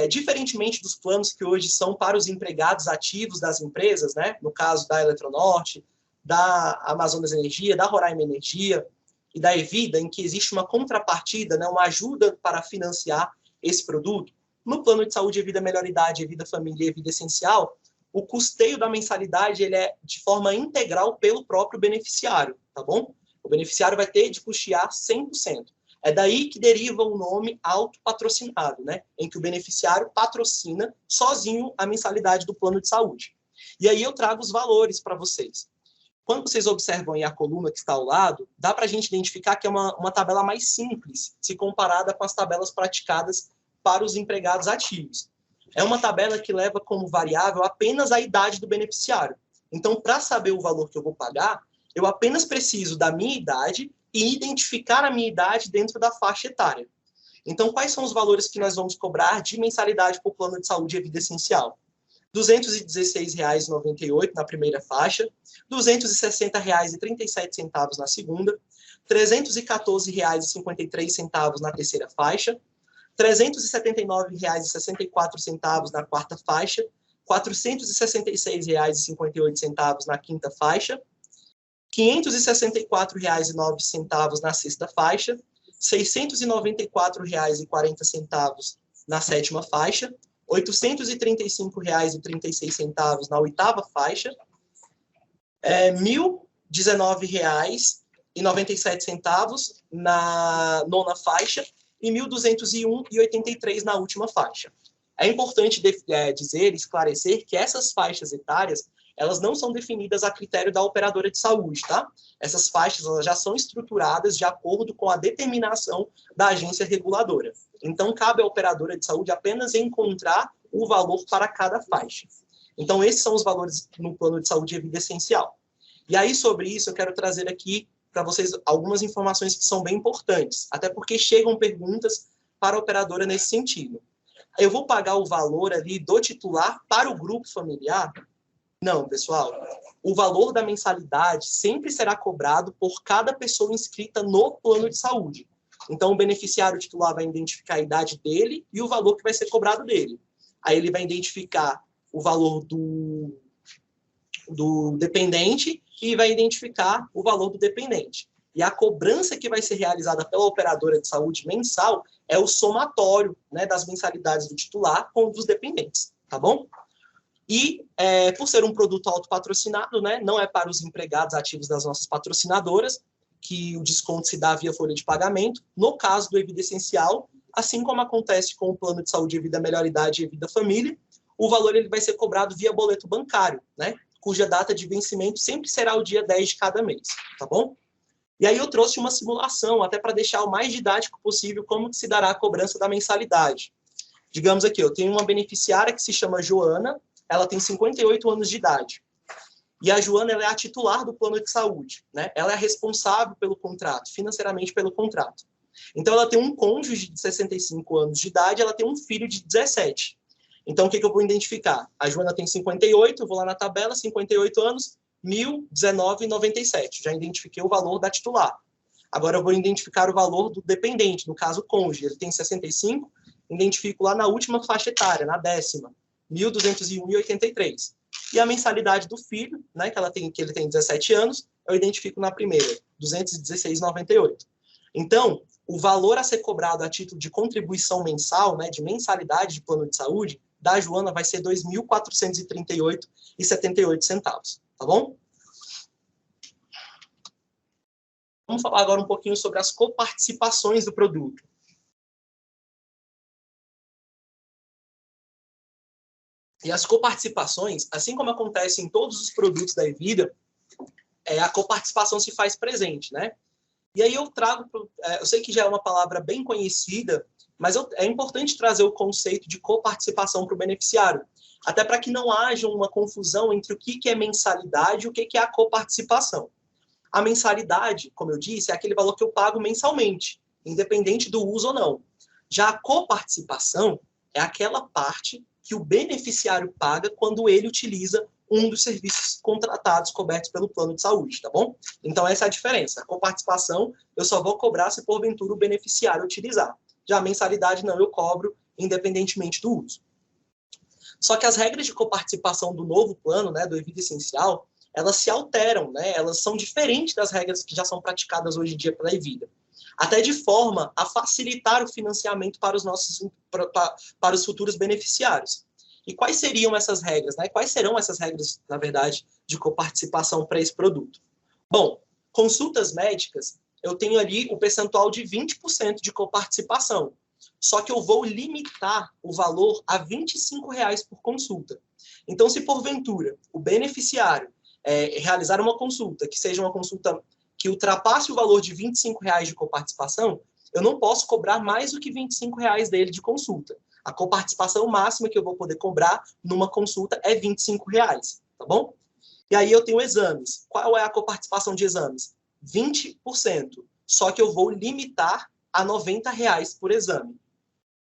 diferentemente dos planos que hoje são para os empregados ativos das empresas, né, no caso da Eletronorte, da Amazonas Energia, da Roraima Energia e da Evida, em que existe uma contrapartida, né, uma ajuda para financiar esse produto, no plano de saúde Evida Melhor Idade, Evida Família e Evida Essencial, o custeio da mensalidade ele é de forma integral pelo próprio beneficiário, tá bom? O beneficiário vai ter de custear 100%. É daí que deriva o nome autopatrocinado, né? Em que o beneficiário patrocina sozinho a mensalidade do plano de saúde. E aí eu trago os valores para vocês. Quando vocês observam aí a coluna que está ao lado, dá para a gente identificar que é uma tabela mais simples, se comparada com as tabelas praticadas para os empregados ativos. É uma tabela que leva como variável apenas a idade do beneficiário. Então, para saber o valor que eu vou pagar, eu apenas preciso da minha idade e identificar a minha idade dentro da faixa etária. Então, quais são os valores que nós vamos cobrar de mensalidade por plano de saúde e vida essencial? R$ 216,98 na primeira faixa, R$ 260,37 na segunda, R$ 314,53 na terceira faixa, R$ 379,64 na quarta faixa, R$ 466,58 na quinta faixa, R$ 564,09 na sexta faixa, R$ 694,40 na sétima faixa, R$ 835,36 na oitava faixa, R$ 1.019,97 na nona faixa e R$ 1.201,83 na última faixa. É importante dizer, esclarecer que essas faixas etárias elas não são definidas a critério da operadora de saúde, tá? Essas faixas elas já são estruturadas de acordo com a determinação da agência reguladora. Então, cabe à operadora de saúde apenas encontrar o valor para cada faixa. Então, esses são os valores no plano de saúde e vida essencial. E aí, sobre isso, eu quero trazer aqui para vocês algumas informações que são bem importantes, até porque chegam perguntas para a operadora nesse sentido. Eu vou pagar o valor ali do titular para o grupo familiar? Não, pessoal. O valor da mensalidade sempre será cobrado por cada pessoa inscrita no plano de saúde. Então, o beneficiário titular vai identificar a idade dele e o valor que vai ser cobrado dele. Aí ele vai identificar o valor do dependente e vai identificar o valor do dependente. E a cobrança que vai ser realizada pela operadora de saúde mensal é o somatório, né, das mensalidades do titular com dos dependentes, tá bom? E, por ser um produto autopatrocinado, né, não é para os empregados ativos das nossas patrocinadoras, que o desconto se dá via folha de pagamento. No caso do Evida Essencial, assim como acontece com o Plano de Saúde Evida Melhor Idade e Evida Família, o valor ele vai ser cobrado via boleto bancário, né, cuja data de vencimento sempre será o dia 10 de cada mês, tá bom? E aí eu trouxe uma simulação, até para deixar o mais didático possível, como que se dará a cobrança da mensalidade. Digamos aqui, eu tenho uma beneficiária que se chama Joana, ela tem 58 anos de idade. E a Joana ela é a titular do plano de saúde, né? Ela é responsável pelo contrato, financeiramente pelo contrato. Então, ela tem um cônjuge de 65 anos de idade, ela tem um filho de 17. Então, o que eu vou identificar? A Joana tem 58, eu vou lá na tabela, 58 anos, 1.019,97. Já identifiquei o valor da titular. Agora, eu vou identificar o valor do dependente, no caso, o cônjuge. Ele tem 65, identifico lá na última faixa etária, na 10ª, 1.201,83. E a mensalidade do filho, né, que ele tem 17 anos, eu identifico na primeira, 216,98. Então, o valor a ser cobrado a título de contribuição mensal, né, de mensalidade de plano de saúde, da Joana vai ser R$ 2.438,78, tá bom? Vamos falar agora um pouquinho sobre as coparticipações do produto. E as coparticipações, assim como acontece em todos os produtos da Evida, a coparticipação se faz presente, né? E aí eu trago, eu sei que já é uma palavra bem conhecida, mas é importante trazer o conceito de coparticipação para o beneficiário, até para que não haja uma confusão entre o que é mensalidade e o que é a coparticipação. A mensalidade, como eu disse, é aquele valor que eu pago mensalmente, independente do uso ou não. Já a coparticipação é aquela parte que o beneficiário paga quando ele utiliza um dos serviços contratados, cobertos pelo plano de saúde, tá bom? Então, essa é a diferença. A coparticipação, eu só vou cobrar se, porventura, o beneficiário utilizar. Já a mensalidade, não, eu cobro independentemente do uso. Só que as regras de coparticipação do novo plano, né, do Evida Essencial, elas se alteram, né? Elas são diferentes das regras que já são praticadas hoje em dia pela Evida. Até de forma a facilitar o financiamento para os futuros beneficiários. E quais seriam essas regras, né? Quais serão essas regras, na verdade, de coparticipação para esse produto? Bom, consultas médicas, eu tenho ali o percentual de 20% de coparticipação. Só que eu vou limitar o valor a R$ 25,00 por consulta. Então, se porventura o beneficiário realizar uma consulta, que seja uma consulta que ultrapasse o valor de R$ 25,00 de coparticipação, eu não posso cobrar mais do que R$ 25,00 dele de consulta. A coparticipação máxima que eu vou poder cobrar numa consulta é R$ 25,00, tá bom? E aí eu tenho exames. Qual é a coparticipação de exames? 20%. Só que eu vou limitar a R$ 90,00 por exame.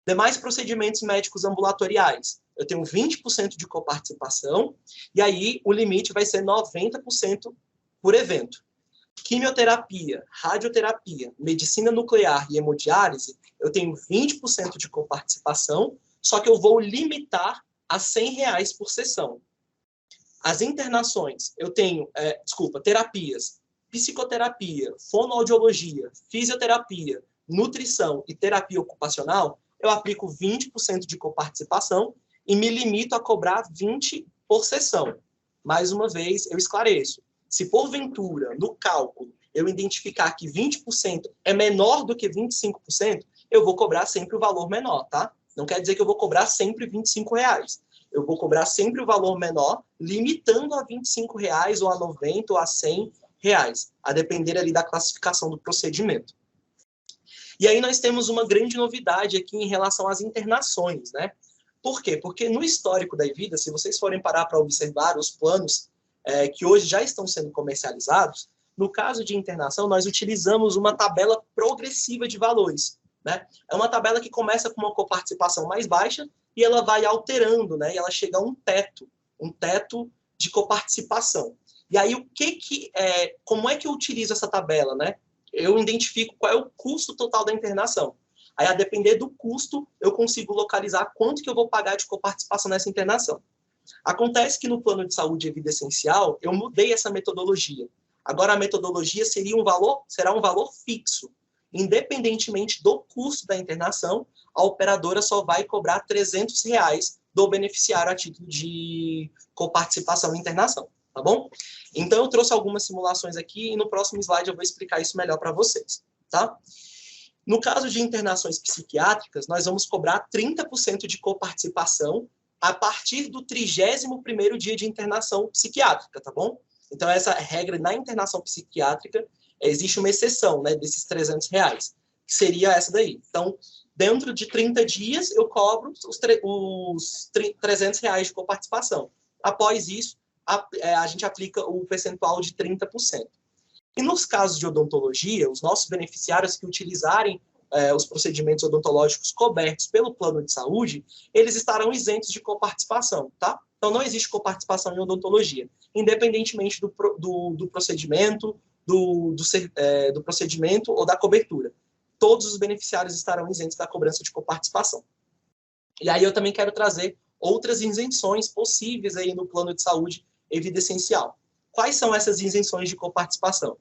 Demais procedimentos médicos ambulatoriais. Eu tenho 20% de coparticipação, e aí o limite vai ser 90% por evento. Quimioterapia, radioterapia, medicina nuclear e hemodiálise, eu tenho 20% de coparticipação, só que eu vou limitar a R$ 100,00 por sessão. As internações, eu tenho, terapias, psicoterapia, fonoaudiologia, fisioterapia, nutrição e terapia ocupacional, eu aplico 20% de coparticipação e me limito a cobrar 20 por sessão. Mais uma vez, eu esclareço. Se, porventura, no cálculo, eu identificar que 20% é menor do que 25%, eu vou cobrar sempre o valor menor, tá? Não quer dizer que eu vou cobrar sempre R$ 25,00. Eu vou cobrar sempre o valor menor, limitando a R$ 25,00 ou a 90 ou a R$ 100,00, a depender ali da classificação do procedimento. E aí nós temos uma grande novidade aqui em relação às internações, né? Por quê? Porque no histórico da Evida, se vocês forem parar para observar os planos que hoje já estão sendo comercializados, no caso de internação, nós utilizamos uma tabela progressiva de valores, né? É uma tabela que começa com uma coparticipação mais baixa e ela vai alterando, né? E ela chega a um teto de coparticipação. E aí, como é que eu utilizo essa tabela, né? Eu identifico qual é o custo total da internação. Aí, a depender do custo, eu consigo localizar quanto que eu vou pagar de coparticipação nessa internação. Acontece que no plano de saúde e vida essencial, eu mudei essa metodologia. Agora, a metodologia será um valor fixo. Independentemente do custo da internação, a operadora só vai cobrar R$300 do beneficiário a título de coparticipação em internação, tá bom? Então, eu trouxe algumas simulações aqui e no próximo slide eu vou explicar isso melhor para vocês, tá? No caso de internações psiquiátricas, nós vamos cobrar 30% de coparticipação a partir do 31º dia de internação psiquiátrica, tá bom? Então, essa regra na internação psiquiátrica, existe uma exceção, né, desses R$300, que seria essa daí. Então, dentro de 30 dias, eu cobro os R$300 de coparticipação. Após isso, a gente aplica o percentual de 30%. E nos casos de odontologia, os nossos beneficiários que utilizarem os procedimentos odontológicos cobertos pelo plano de saúde, eles estarão isentos de coparticipação, tá? Então, não existe coparticipação em odontologia, independentemente do procedimento, do procedimento ou da cobertura. Todos os beneficiários estarão isentos da cobrança de coparticipação. E aí eu também quero trazer outras isenções possíveis aí no plano de saúde e vida essencial. Quais são essas isenções de coparticipação?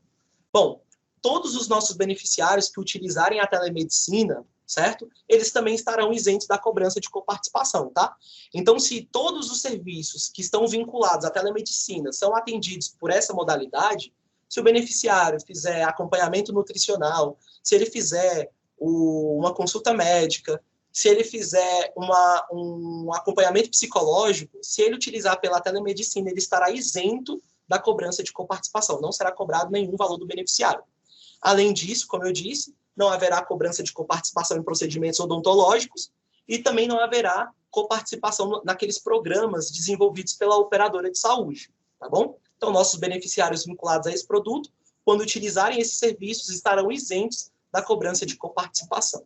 Bom, todos os nossos beneficiários que utilizarem a telemedicina, certo? Eles também estarão isentos da cobrança de coparticipação, tá? Então, se todos os serviços que estão vinculados à telemedicina são atendidos por essa modalidade, se o beneficiário fizer acompanhamento nutricional, se ele fizer uma consulta médica, se ele fizer um acompanhamento psicológico, se ele utilizar pela telemedicina, ele estará isento da cobrança de coparticipação, não será cobrado nenhum valor do beneficiário. Além disso, como eu disse, não haverá cobrança de coparticipação em procedimentos odontológicos e também não haverá coparticipação naqueles programas desenvolvidos pela operadora de saúde, tá bom? Então, nossos beneficiários vinculados a esse produto, quando utilizarem esses serviços, estarão isentos da cobrança de coparticipação.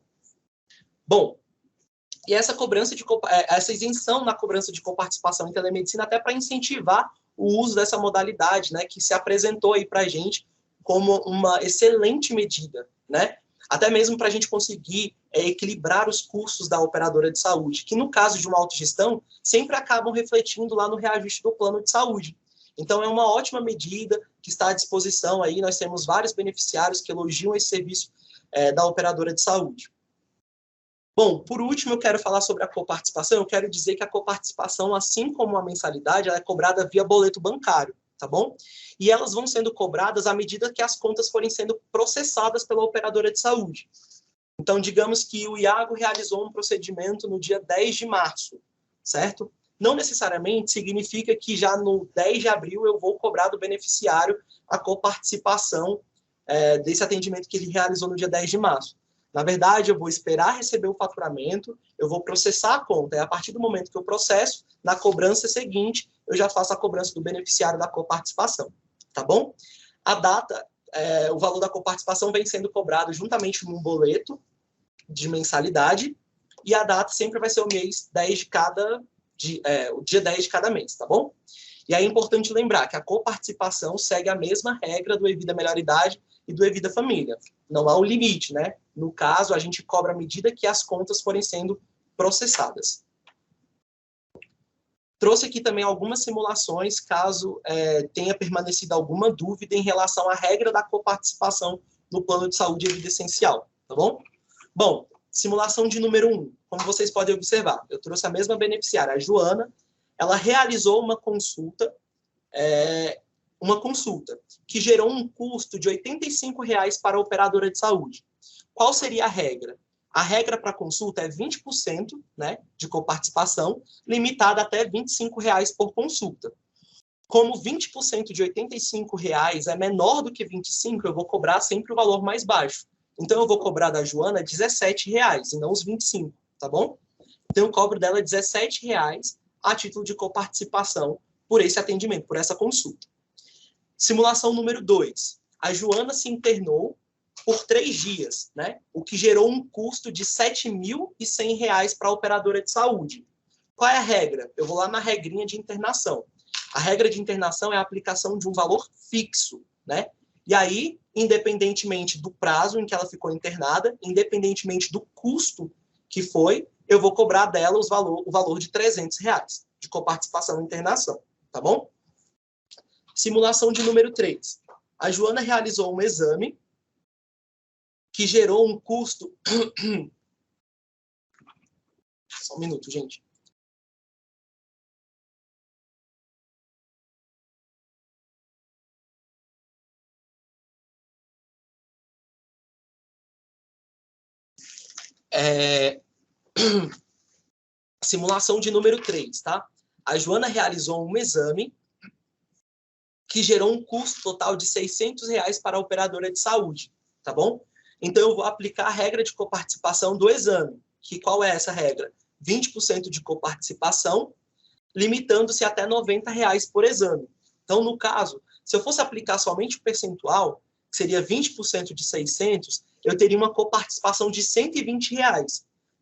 Bom, e essa isenção na cobrança de coparticipação em telemedicina até para incentivar o uso dessa modalidade, né, que se apresentou aí para a gente como uma excelente medida, né? Até mesmo para a gente conseguir equilibrar os custos da operadora de saúde, que no caso de uma autogestão, sempre acabam refletindo lá no reajuste do plano de saúde. Então, é uma ótima medida que está à disposição aí, nós temos vários beneficiários que elogiam esse serviço da operadora de saúde. Bom, por último, eu quero falar sobre a coparticipação. Eu quero dizer que a coparticipação, assim como a mensalidade, ela é cobrada via boleto bancário, tá bom? E elas vão sendo cobradas à medida que as contas forem sendo processadas pela operadora de saúde. Então, digamos que o Iago realizou um procedimento no dia 10 de março, certo? Não necessariamente significa que já no 10 de abril eu vou cobrar do beneficiário a coparticipação desse atendimento que ele realizou no dia 10 de março. Na verdade, eu vou esperar receber o faturamento, eu vou processar a conta, e a partir do momento que eu processo, na cobrança seguinte, eu já faço a cobrança do beneficiário da coparticipação, tá bom? A data, o valor da coparticipação vem sendo cobrado juntamente num boleto de mensalidade, e a data sempre vai ser o mês 10 de cada o dia 10 de cada mês, tá bom? E aí é importante lembrar que a coparticipação segue a mesma regra do Evida Melhor Idade e do Evida Família. Não há um limite, né? No caso, a gente cobra à medida que as contas forem sendo processadas. Trouxe aqui também algumas simulações, caso tenha permanecido alguma dúvida em relação à regra da coparticipação no plano de saúde e vida essencial, tá bom? Bom, simulação de número 1. Como vocês podem observar, eu trouxe a mesma beneficiária, a Joana. Ela realizou uma consulta que gerou um custo de R$ 85,00 para a operadora de saúde. Qual seria a regra? A regra para a consulta é 20%, né, de coparticipação, limitada até R$ 25,00 por consulta. Como 20% de R$ 85,00 é menor do que 25%, eu vou cobrar sempre o valor mais baixo. Então, eu vou cobrar da Joana R$ 17,00 e não os 25, tá bom? Então, eu cobro dela R$ 17,00 a título de coparticipação por esse atendimento, por essa consulta. Simulação número 2. A Joana se internou por 3 dias, né? O que gerou um custo de R$ 7.100 para a operadora de saúde. Qual é a regra? Eu vou lá na regrinha de internação. A regra de internação é a aplicação de um valor fixo, né? E aí, independentemente do prazo em que ela ficou internada, independentemente do custo que foi, eu vou cobrar dela o valor de R$ 300 de coparticipação em internação, tá bom? Simulação de número 3. A Joana realizou um exame que gerou um custo... Só um minuto, gente. Simulação de número 3, tá? A Joana realizou um exame que gerou um custo total de R$600 para a operadora de saúde, tá bom? Então, eu vou aplicar a regra de coparticipação do exame. Que qual é essa regra? 20% de coparticipação, limitando-se até R$90 por exame. Então, no caso, se eu fosse aplicar somente o percentual, que seria 20% de 600, eu teria uma coparticipação de R$120.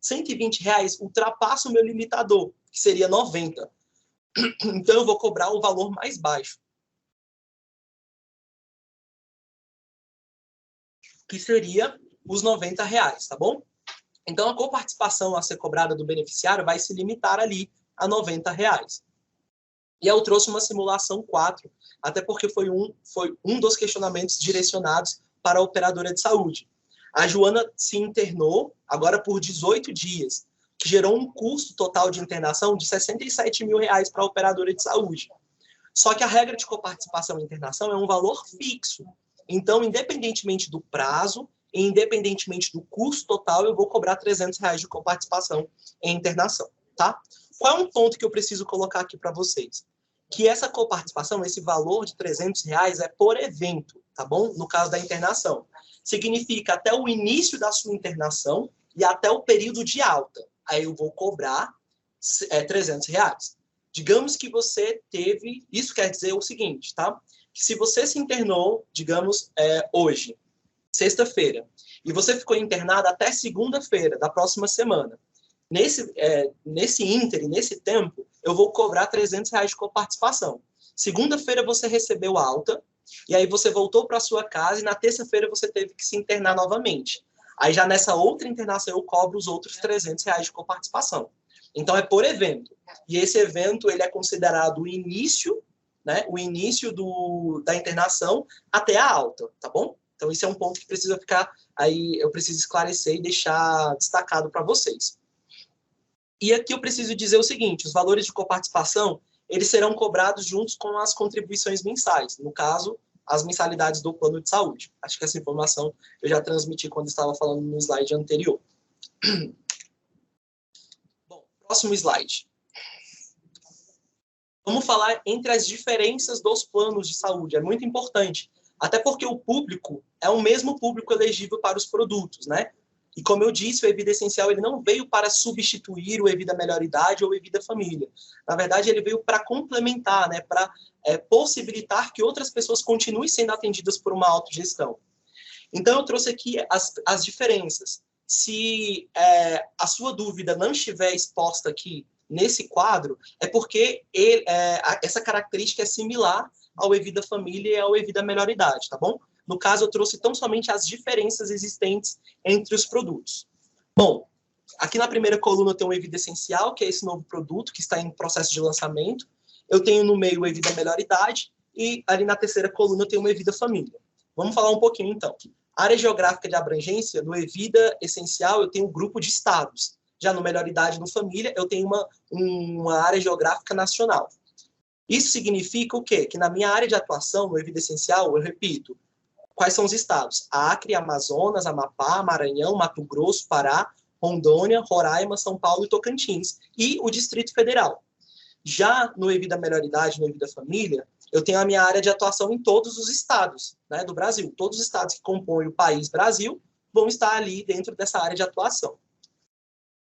R$120 ultrapassa o meu limitador, que seria 90. Então, eu vou cobrar o valor mais baixo, que seria os R$90, tá bom? Então, a coparticipação a ser cobrada do beneficiário vai se limitar ali a R$90. E eu trouxe uma simulação 4, até porque foi um dos questionamentos direcionados para a operadora de saúde. A Joana se internou agora por 18 dias, que gerou um custo total de internação de R$67 mil para a operadora de saúde. Só que a regra de coparticipação e internação é um valor fixo. Então, independentemente do prazo, e independentemente do custo total, eu vou cobrar R$300 de coparticipação em internação, tá? Qual é um ponto que eu preciso colocar aqui para vocês? Que essa coparticipação, esse valor de R$300 é por evento, tá bom? No caso da internação. Significa até o início da sua internação e até o período de alta. Aí eu vou cobrar R$300. Digamos que você teve... Isso quer dizer o seguinte, tá? Que se você se internou, digamos, hoje, sexta-feira, e você ficou internado até segunda-feira da próxima semana, nesse ínterim, nesse tempo, eu vou cobrar R$300 de coparticipação. Segunda-feira você recebeu alta, e aí você voltou para sua casa, e na terça-feira você teve que se internar novamente. Aí já nessa outra internação eu cobro os outros R$300 de coparticipação. Então é por evento. E esse evento ele é considerado o início, né, o início da internação até a alta, tá bom? Então esse é um ponto que precisa ficar aí, eu preciso esclarecer e deixar destacado para vocês. E aqui eu preciso dizer o seguinte, os valores de coparticipação, eles serão cobrados juntos com as contribuições mensais, no caso, as mensalidades do plano de saúde. Acho que essa informação eu já transmiti quando estava falando no slide anterior. Bom, próximo slide. Vamos falar entre as diferenças dos planos de saúde, é muito importante, até porque o público é o mesmo público elegível para os produtos, né? E como eu disse, o Evida Essencial ele não veio para substituir o Evida Melhor Idade ou o Evida Família. Na verdade, ele veio para complementar, né? Para possibilitar que outras pessoas continuem sendo atendidas por uma autogestão. Então, eu trouxe aqui as diferenças. Se a sua dúvida não estiver exposta aqui nesse quadro, é porque essa característica é similar ao Evida Família e ao Evida Melhor Idade, tá bom? No caso, eu trouxe tão somente as diferenças existentes entre os produtos. Bom, aqui na primeira coluna eu tenho o Evida Essencial, que é esse novo produto que está em processo de lançamento. Eu tenho no meio o Evida Melhor Idade e ali na terceira coluna eu tenho o Evida Família. Vamos falar um pouquinho, então. Área geográfica de abrangência, no Evida Essencial eu tenho um grupo de estados. Já no Melhor Idade, no Família, eu tenho uma área geográfica nacional. Isso significa o quê? Que na minha área de atuação, no Evida Essencial, eu repito, quais são os estados? Acre, Amazonas, Amapá, Maranhão, Mato Grosso, Pará, Rondônia, Roraima, São Paulo e Tocantins. E o Distrito Federal. Já no Evida Melhor Idade, no Evida Família, eu tenho a minha área de atuação em todos os estados, né, do Brasil. Todos os estados que compõem o país Brasil vão estar ali dentro dessa área de atuação.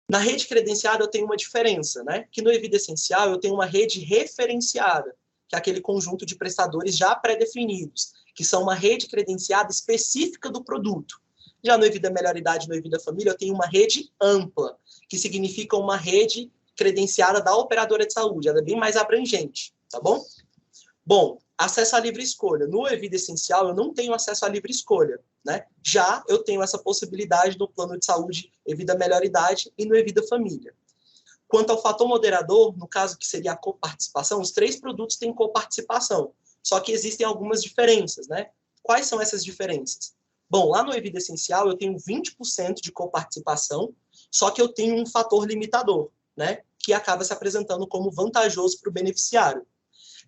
Na rede credenciada eu tenho uma diferença, né? Que no Evida Essencial eu tenho uma rede referenciada, que é aquele conjunto de prestadores já pré-definidos, que são uma rede credenciada específica do produto. Já no Evida Melhor Idade, no Evida Família, eu tenho uma rede ampla, que significa uma rede credenciada da operadora de saúde. Ela é bem mais abrangente, tá bom? Bom, acesso à livre escolha. No Evida Essencial, eu não tenho acesso à livre escolha, né? Já eu tenho essa possibilidade no plano de saúde Evida Melhor Idade e no Evida Família. Quanto ao fator moderador, no caso que seria a coparticipação, os 3 produtos têm coparticipação, só que existem algumas diferenças, né? Quais são essas diferenças? Bom, lá no Evida Essencial eu tenho 20% de coparticipação, só que eu tenho um fator limitador, né, que acaba se apresentando como vantajoso para o beneficiário.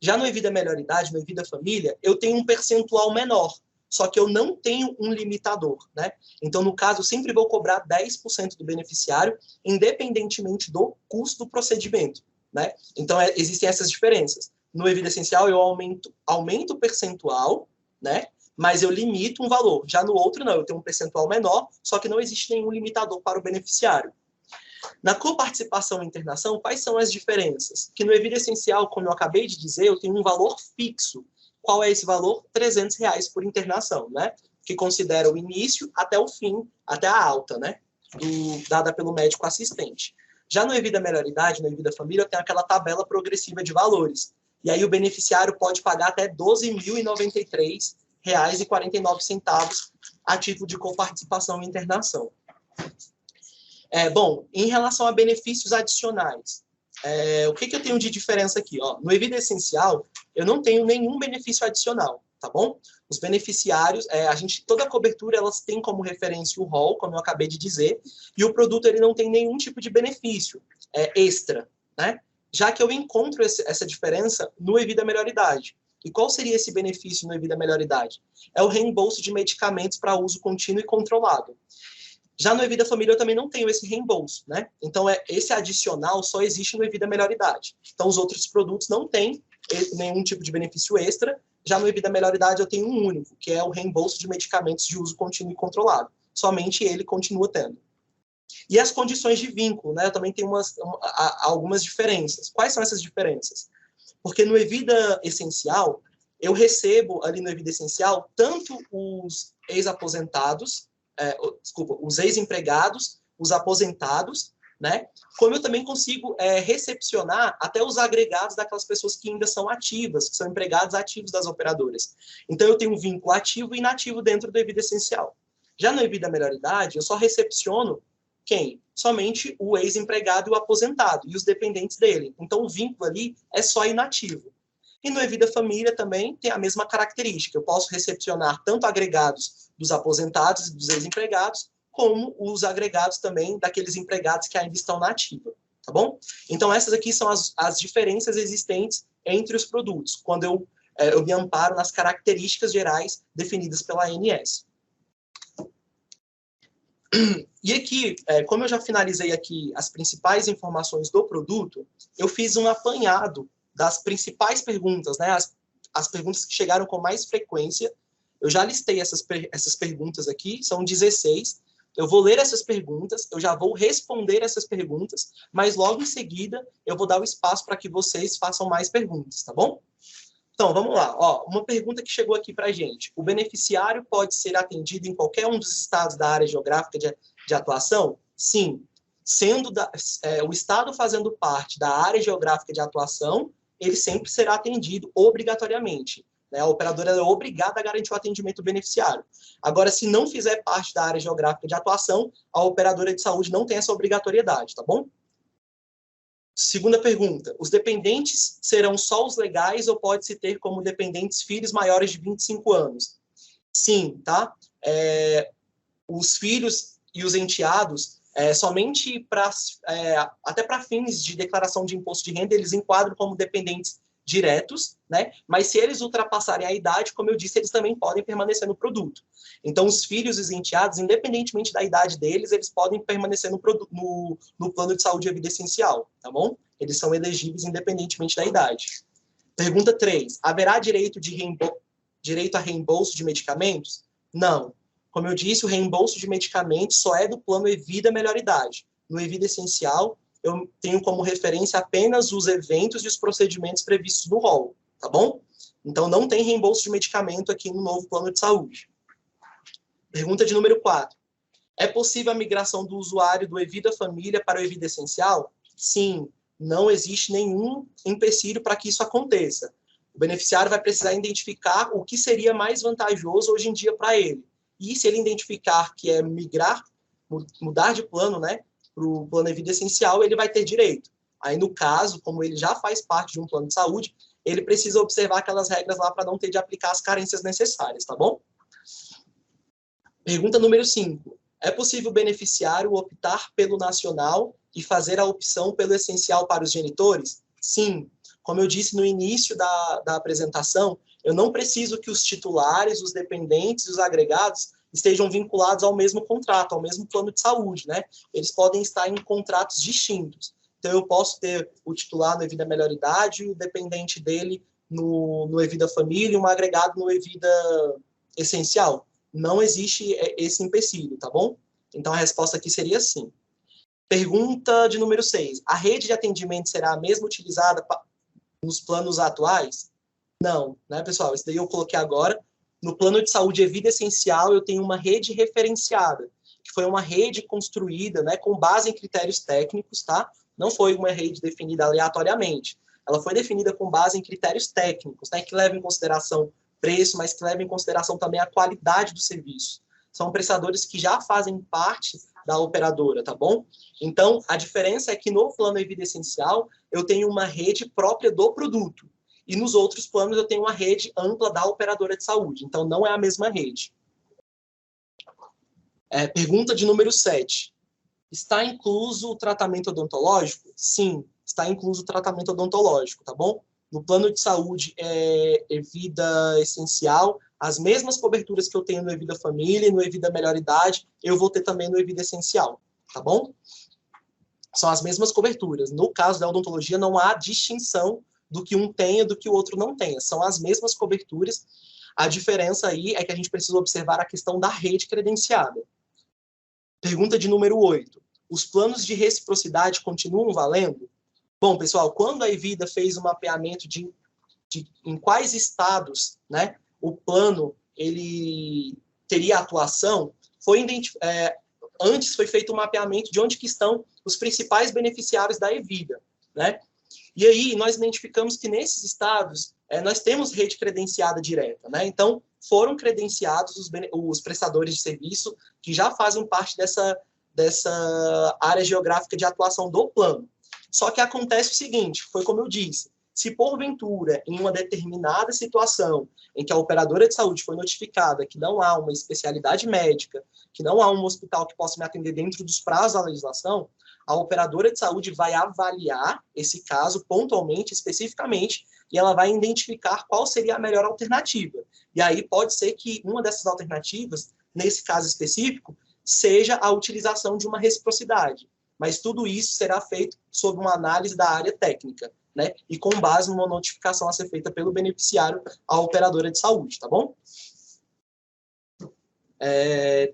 Já no Evida Melhor Idade, no Evida Família, eu tenho um percentual menor, só que eu não tenho um limitador, né? Então, no caso, eu sempre vou cobrar 10% do beneficiário, independentemente do custo do procedimento, né? Então, existem essas diferenças. No Evida Essencial, eu aumento o percentual, né? Mas eu limito um valor. Já no outro, não, eu tenho um percentual menor, só que não existe nenhum limitador para o beneficiário. Na coparticipação e internação, quais são as diferenças? Que no Evida Essencial, como eu acabei de dizer, eu tenho um valor fixo. Qual é esse valor? R$300 por internação, né? Que considera o início até o fim, até a alta, né? Dada pelo médico assistente. Já no Evida Melhor Idade, no Evida Família, eu tenho aquela tabela progressiva de valores. E aí o beneficiário pode pagar até R$12.093,49 a título de coparticipação e internação. Bom, em relação a benefícios adicionais, o que eu tenho de diferença aqui? Ó, no Evida Essencial, eu não tenho nenhum benefício adicional, tá bom? Os beneficiários, toda a cobertura, elas têm como referência o rol, como eu acabei de dizer, e o produto, ele não tem nenhum tipo de benefício extra, né? Já que eu encontro essa diferença no Evida Melhor Idade. E qual seria esse benefício no Evida Melhor Idade? É o reembolso de medicamentos para uso contínuo e controlado. Já no Evida Família eu também não tenho esse reembolso, né? Então, esse adicional só existe no Evida Melhor Idade. Então, os outros produtos não têm nenhum tipo de benefício extra. Já no Evida Melhor Idade eu tenho um único, que é o reembolso de medicamentos de uso contínuo e controlado. Somente ele continua tendo. E as condições de vínculo, né? Eu também tenho algumas diferenças. Quais são essas diferenças? Porque no Evida Essencial, eu recebo ali no Evida Essencial tanto os ex-aposentados, os ex-empregados, os aposentados, né? Como eu também consigo recepcionar até os agregados daquelas pessoas que ainda são ativas, que são empregados ativos das operadoras. Então, eu tenho um vínculo ativo e inativo dentro do Evida Essencial. Já no Evida Melhor Idade, eu só recepciono quem? Somente o ex-empregado e o aposentado, e os dependentes dele. Então, o vínculo ali é só inativo. E no Evida Família também tem a mesma característica. Eu posso recepcionar tanto agregados dos aposentados e dos ex-empregados, como os agregados também daqueles empregados que ainda estão na ativa, tá bom? Então, essas aqui são as diferenças existentes entre os produtos, quando eu me amparo nas características gerais definidas pela ANS. E aqui, como eu já finalizei aqui as principais informações do produto, eu fiz um apanhado das principais perguntas, né? As perguntas que chegaram com mais frequência. Eu já listei essas perguntas aqui, são 16. Eu vou ler essas perguntas, eu já vou responder essas perguntas, mas logo em seguida eu vou dar o espaço para que vocês façam mais perguntas, tá bom? Então, vamos lá. Ó, uma pergunta que chegou aqui para a gente. O beneficiário pode ser atendido em qualquer um dos estados da área geográfica de atuação? Sim. Sendo o estado fazendo parte da área geográfica de atuação, ele sempre será atendido obrigatoriamente. Né? A operadora é obrigada a garantir o atendimento do beneficiário. Agora, se não fizer parte da área geográfica de atuação, a operadora de saúde não tem essa obrigatoriedade, tá bom? Segunda pergunta. Os dependentes serão só os legais ou pode-se ter como dependentes filhos maiores de 25 anos? Sim, tá? Os filhos e os enteados, somente até para fins de declaração de imposto de renda, eles enquadram como dependentes diretos, né? Mas se eles ultrapassarem a idade, como eu disse, eles também podem permanecer no produto. Então, os filhos e os enteados, independentemente da idade deles, eles podem permanecer no plano de saúde e vida essencial, tá bom? Eles são elegíveis independentemente da idade. Pergunta 3. Haverá direito a reembolso de medicamentos? Não. Como eu disse, o reembolso de medicamentos só é do plano Evida Melhor Idade. No Evida Essencial, eu tenho como referência apenas os eventos e os procedimentos previstos no rol, tá bom? Então, não tem reembolso de medicamento aqui no novo plano de saúde. Pergunta de número 4. É possível a migração do usuário do Evida Família para o Evida Essencial? Sim, não existe nenhum empecilho para que isso aconteça. O beneficiário vai precisar identificar o que seria mais vantajoso hoje em dia para ele. E se ele identificar que é mudar de plano, né, para o plano Evida Essencial, ele vai ter direito. Aí, no caso, como ele já faz parte de um plano de saúde, ele precisa observar aquelas regras lá para não ter de aplicar as carências necessárias, tá bom? Pergunta número 5. É possível o beneficiário optar pelo nacional e fazer a opção pelo essencial para os genitores? Sim. Como eu disse no início da apresentação, eu não preciso que os titulares, os dependentes e os agregados estejam vinculados ao mesmo contrato, ao mesmo plano de saúde, né? Eles podem estar em contratos distintos. Então, eu posso ter o titular no Evida Melhor Idade, o dependente dele no Evida Família, um agregado no Evida Essencial. Não existe esse empecilho, tá bom? Então, a resposta aqui seria sim. Pergunta de número 6. A rede de atendimento será a mesma utilizada nos planos atuais? Não, né, pessoal? Isso daí eu coloquei agora. No plano de saúde Evida Essencial, eu tenho uma rede referenciada, que foi uma rede construída, né, com base em critérios técnicos, tá? Não foi uma rede definida aleatoriamente. Ela foi definida com base em critérios técnicos, né, que levam em consideração preço, mas que levam em consideração também a qualidade do serviço. São prestadores que já fazem parte da operadora, tá bom? Então, a diferença é que no plano Evida Essencial, eu tenho uma rede própria do produto. E nos outros planos eu tenho uma rede ampla da operadora de saúde. Então, não é a mesma rede. Pergunta de número 7. Está incluso o tratamento odontológico? Sim, está incluso o tratamento odontológico, tá bom? No plano de saúde Evida Essencial, as mesmas coberturas que eu tenho no Evida Família e no Evida Melhor Idade, eu vou ter também no Evida Essencial, tá bom? São as mesmas coberturas. No caso da odontologia, não há distinção do que um tenha do que o outro não tenha. São as mesmas coberturas. A diferença aí é que a gente precisa observar a questão da rede credenciada. Pergunta de número 8. Os planos de reciprocidade continuam valendo? Bom, pessoal, quando a Evida fez o mapeamento de em quais estados, né, o plano ele teria atuação, antes foi feito um mapeamento de onde que estão os principais beneficiários da Evida, né? E aí nós identificamos que nesses estados nós temos rede credenciada direta, né? Então foram credenciados os prestadores de serviço que já fazem parte dessa área geográfica de atuação do plano. Só que acontece o seguinte, foi como eu disse, se porventura, em uma determinada situação em que a operadora de saúde foi notificada que não há uma especialidade médica, que não há um hospital que possa me atender dentro dos prazos da legislação, a operadora de saúde vai avaliar esse caso pontualmente, especificamente, e ela vai identificar qual seria a melhor alternativa. E aí pode ser que uma dessas alternativas, nesse caso específico, seja a utilização de uma reciprocidade. Mas tudo isso será feito sob uma análise da área técnica, né? E com base numa notificação a ser feita pelo beneficiário à operadora de saúde, tá bom?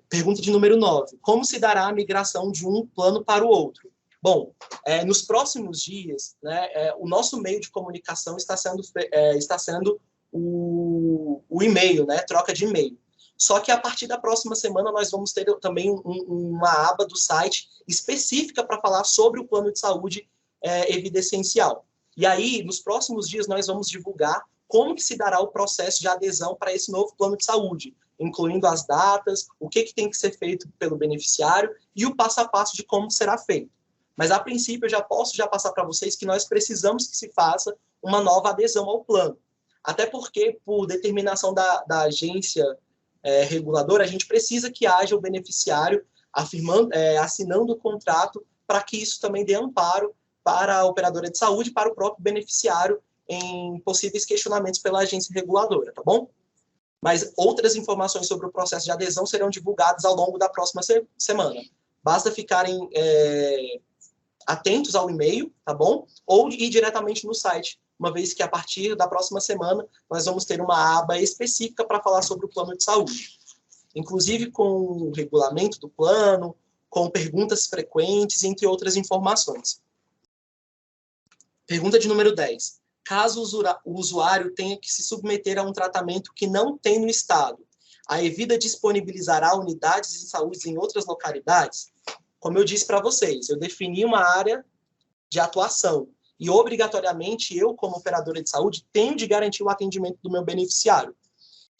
Pergunta de número 9. Como se dará a migração de um plano para o outro? Bom, nos próximos dias, né, o nosso meio de comunicação está sendo o e-mail, né, troca de e-mail. Só que a partir da próxima semana nós vamos ter também uma aba do site específica para falar sobre o plano de saúde Evida Essencial. E aí, nos próximos dias, nós vamos divulgar como que se dará o processo de adesão para esse novo plano de saúde, incluindo as datas, o que tem que ser feito pelo beneficiário e o passo a passo de como será feito. Mas, a princípio, eu já posso passar para vocês que nós precisamos que se faça uma nova adesão ao plano. Até porque, por determinação da agência reguladora, a gente precisa que haja o beneficiário assinando o contrato para que isso também dê amparo para a operadora de saúde e para o próprio beneficiário em possíveis questionamentos pela agência reguladora, tá bom? Mas outras informações sobre o processo de adesão serão divulgadas ao longo da próxima semana. Basta ficarem atentos ao e-mail, tá bom? Ou ir diretamente no site, uma vez que a partir da próxima semana nós vamos ter uma aba específica para falar sobre o plano de saúde. Inclusive com o regulamento do plano, com perguntas frequentes, entre outras informações. Pergunta de número 10. Caso o usuário tenha que se submeter a um tratamento que não tem no Estado, a Evida disponibilizará unidades de saúde em outras localidades? Como eu disse para vocês, eu defini uma área de atuação e, obrigatoriamente, eu, como operadora de saúde, tenho de garantir o atendimento do meu beneficiário.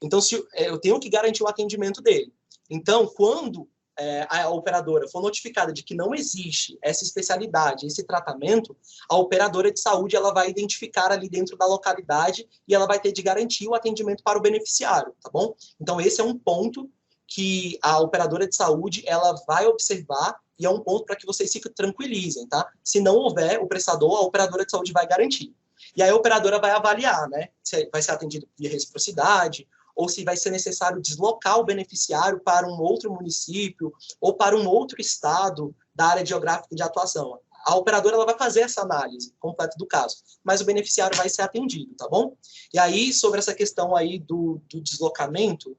Então, eu tenho que garantir o atendimento dele. Então, quando a operadora for notificada de que não existe essa especialidade, esse tratamento, a operadora de saúde ela vai identificar ali dentro da localidade e ela vai ter de garantir o atendimento para o beneficiário, tá bom? Então, esse é um ponto que a operadora de saúde ela vai observar e é um ponto para que vocês se tranquilizem, tá? Se não houver o prestador, a operadora de saúde vai garantir. E aí a operadora vai avaliar, né? Se vai ser atendido via reciprocidade, ou se vai ser necessário deslocar o beneficiário para um outro município ou para um outro estado da área geográfica de atuação. A operadora ela vai fazer essa análise completa do caso, mas o beneficiário vai ser atendido, tá bom? E aí, sobre essa questão aí do deslocamento,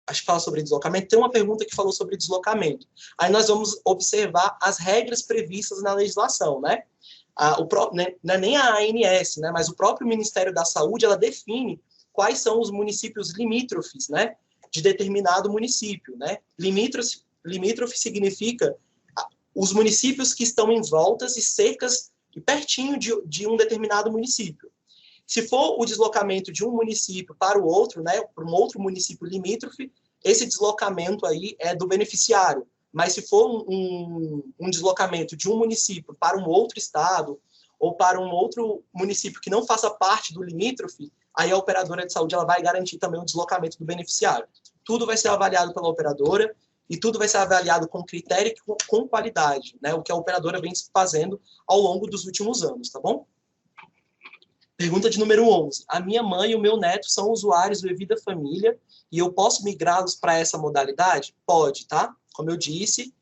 acho que fala sobre deslocamento, tem uma pergunta que falou sobre deslocamento. Aí nós vamos observar as regras previstas na legislação, né? Não é nem a ANS, né? Mas o próprio Ministério da Saúde, ela define quais são os municípios limítrofes, né, de determinado município, né? Limítrofe significa os municípios que estão em voltas e cercas e pertinho de um determinado município. Se for o deslocamento de um município para o outro, né, para um outro município limítrofe, esse deslocamento aí é do beneficiário. Mas se for um deslocamento de um município para um outro estado ou para um outro município que não faça parte do limítrofe, aí a operadora de saúde ela vai garantir também o deslocamento do beneficiário. Tudo vai ser avaliado pela operadora e tudo vai ser avaliado com critério e com qualidade, né? O que a operadora vem fazendo ao longo dos últimos anos, tá bom? Pergunta de número 11. A minha mãe e o meu neto são usuários do Evida Família e eu posso migrá-los para essa modalidade? Pode, tá? Como eu disse,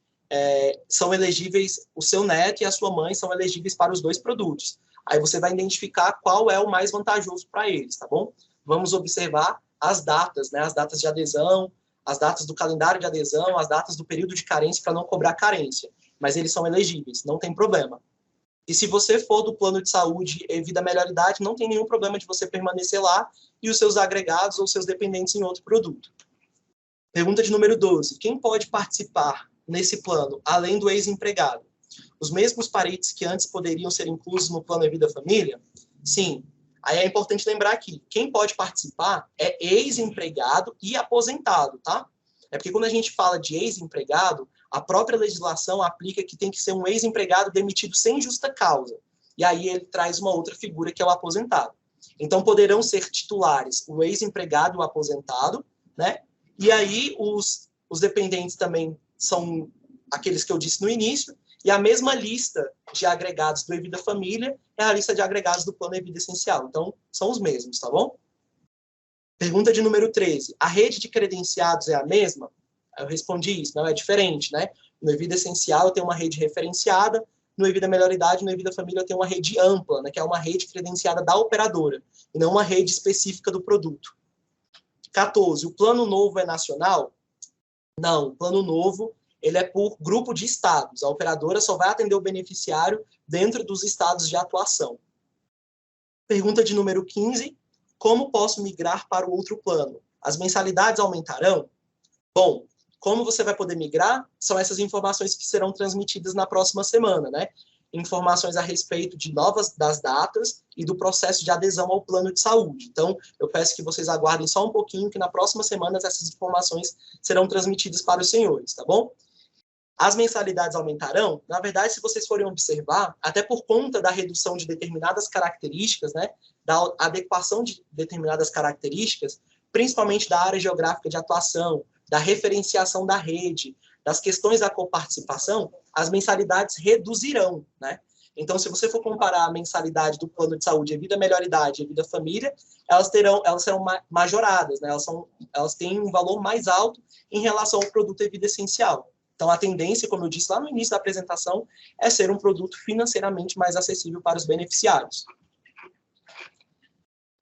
são elegíveis, o seu neto e a sua mãe são elegíveis para os dois produtos. Aí você vai identificar qual é o mais vantajoso para eles, tá bom? Vamos observar as datas, né? As datas de adesão, as datas do calendário de adesão, as datas do período de carência para não cobrar carência. Mas eles são elegíveis, não tem problema. E se você for do plano de saúde Evida Melhor Idade, não tem nenhum problema de você permanecer lá e os seus agregados ou seus dependentes em outro produto. Pergunta de número 12. Quem pode participar nesse plano, além do ex-empregado? Os mesmos parentes que antes poderiam ser inclusos no plano Evida Família? Sim. Aí é importante lembrar aqui, quem pode participar é ex-empregado e aposentado, tá? É porque quando a gente fala de ex-empregado, a própria legislação aplica que tem que ser um ex-empregado demitido sem justa causa. E aí ele traz uma outra figura que é o aposentado. Então poderão ser titulares o ex-empregado e o aposentado, né? E aí os dependentes também são aqueles que eu disse no início, e a mesma lista de agregados do Evida Família é a lista de agregados do Plano Evida Essencial. Então, são os mesmos, tá bom? Pergunta de número 13. A rede de credenciados é a mesma? Eu respondi isso, não é diferente, né? No Evida Essencial eu tenho uma rede referenciada, no Evida Melhor Idade, no Evida Família eu tenho uma rede ampla, né? Que é uma rede credenciada da operadora, e não uma rede específica do produto. 14. O plano novo é nacional? Não, o plano novo ele é por grupo de estados. A operadora só vai atender o beneficiário dentro dos estados de atuação. Pergunta de número 15. Como posso migrar para o outro plano? As mensalidades aumentarão? Bom, como você vai poder migrar? São essas informações que serão transmitidas na próxima semana, né? Informações a respeito de das datas e do processo de adesão ao plano de saúde. Então, eu peço que vocês aguardem só um pouquinho, que na próxima semana essas informações serão transmitidas para os senhores, tá bom? As mensalidades aumentarão? Na verdade, se vocês forem observar, até por conta da redução de determinadas características, né, da adequação de determinadas características, principalmente da área geográfica de atuação, da referenciação da rede, das questões da coparticipação, as mensalidades reduzirão, né? Então, se você for comparar a mensalidade do plano de saúde Evida Melhor Idade e Evida Família, elas serão majoradas, né? Elas têm um valor mais alto em relação ao produto Evida Essencial. Então, a tendência, como eu disse lá no início da apresentação, é ser um produto financeiramente mais acessível para os beneficiários.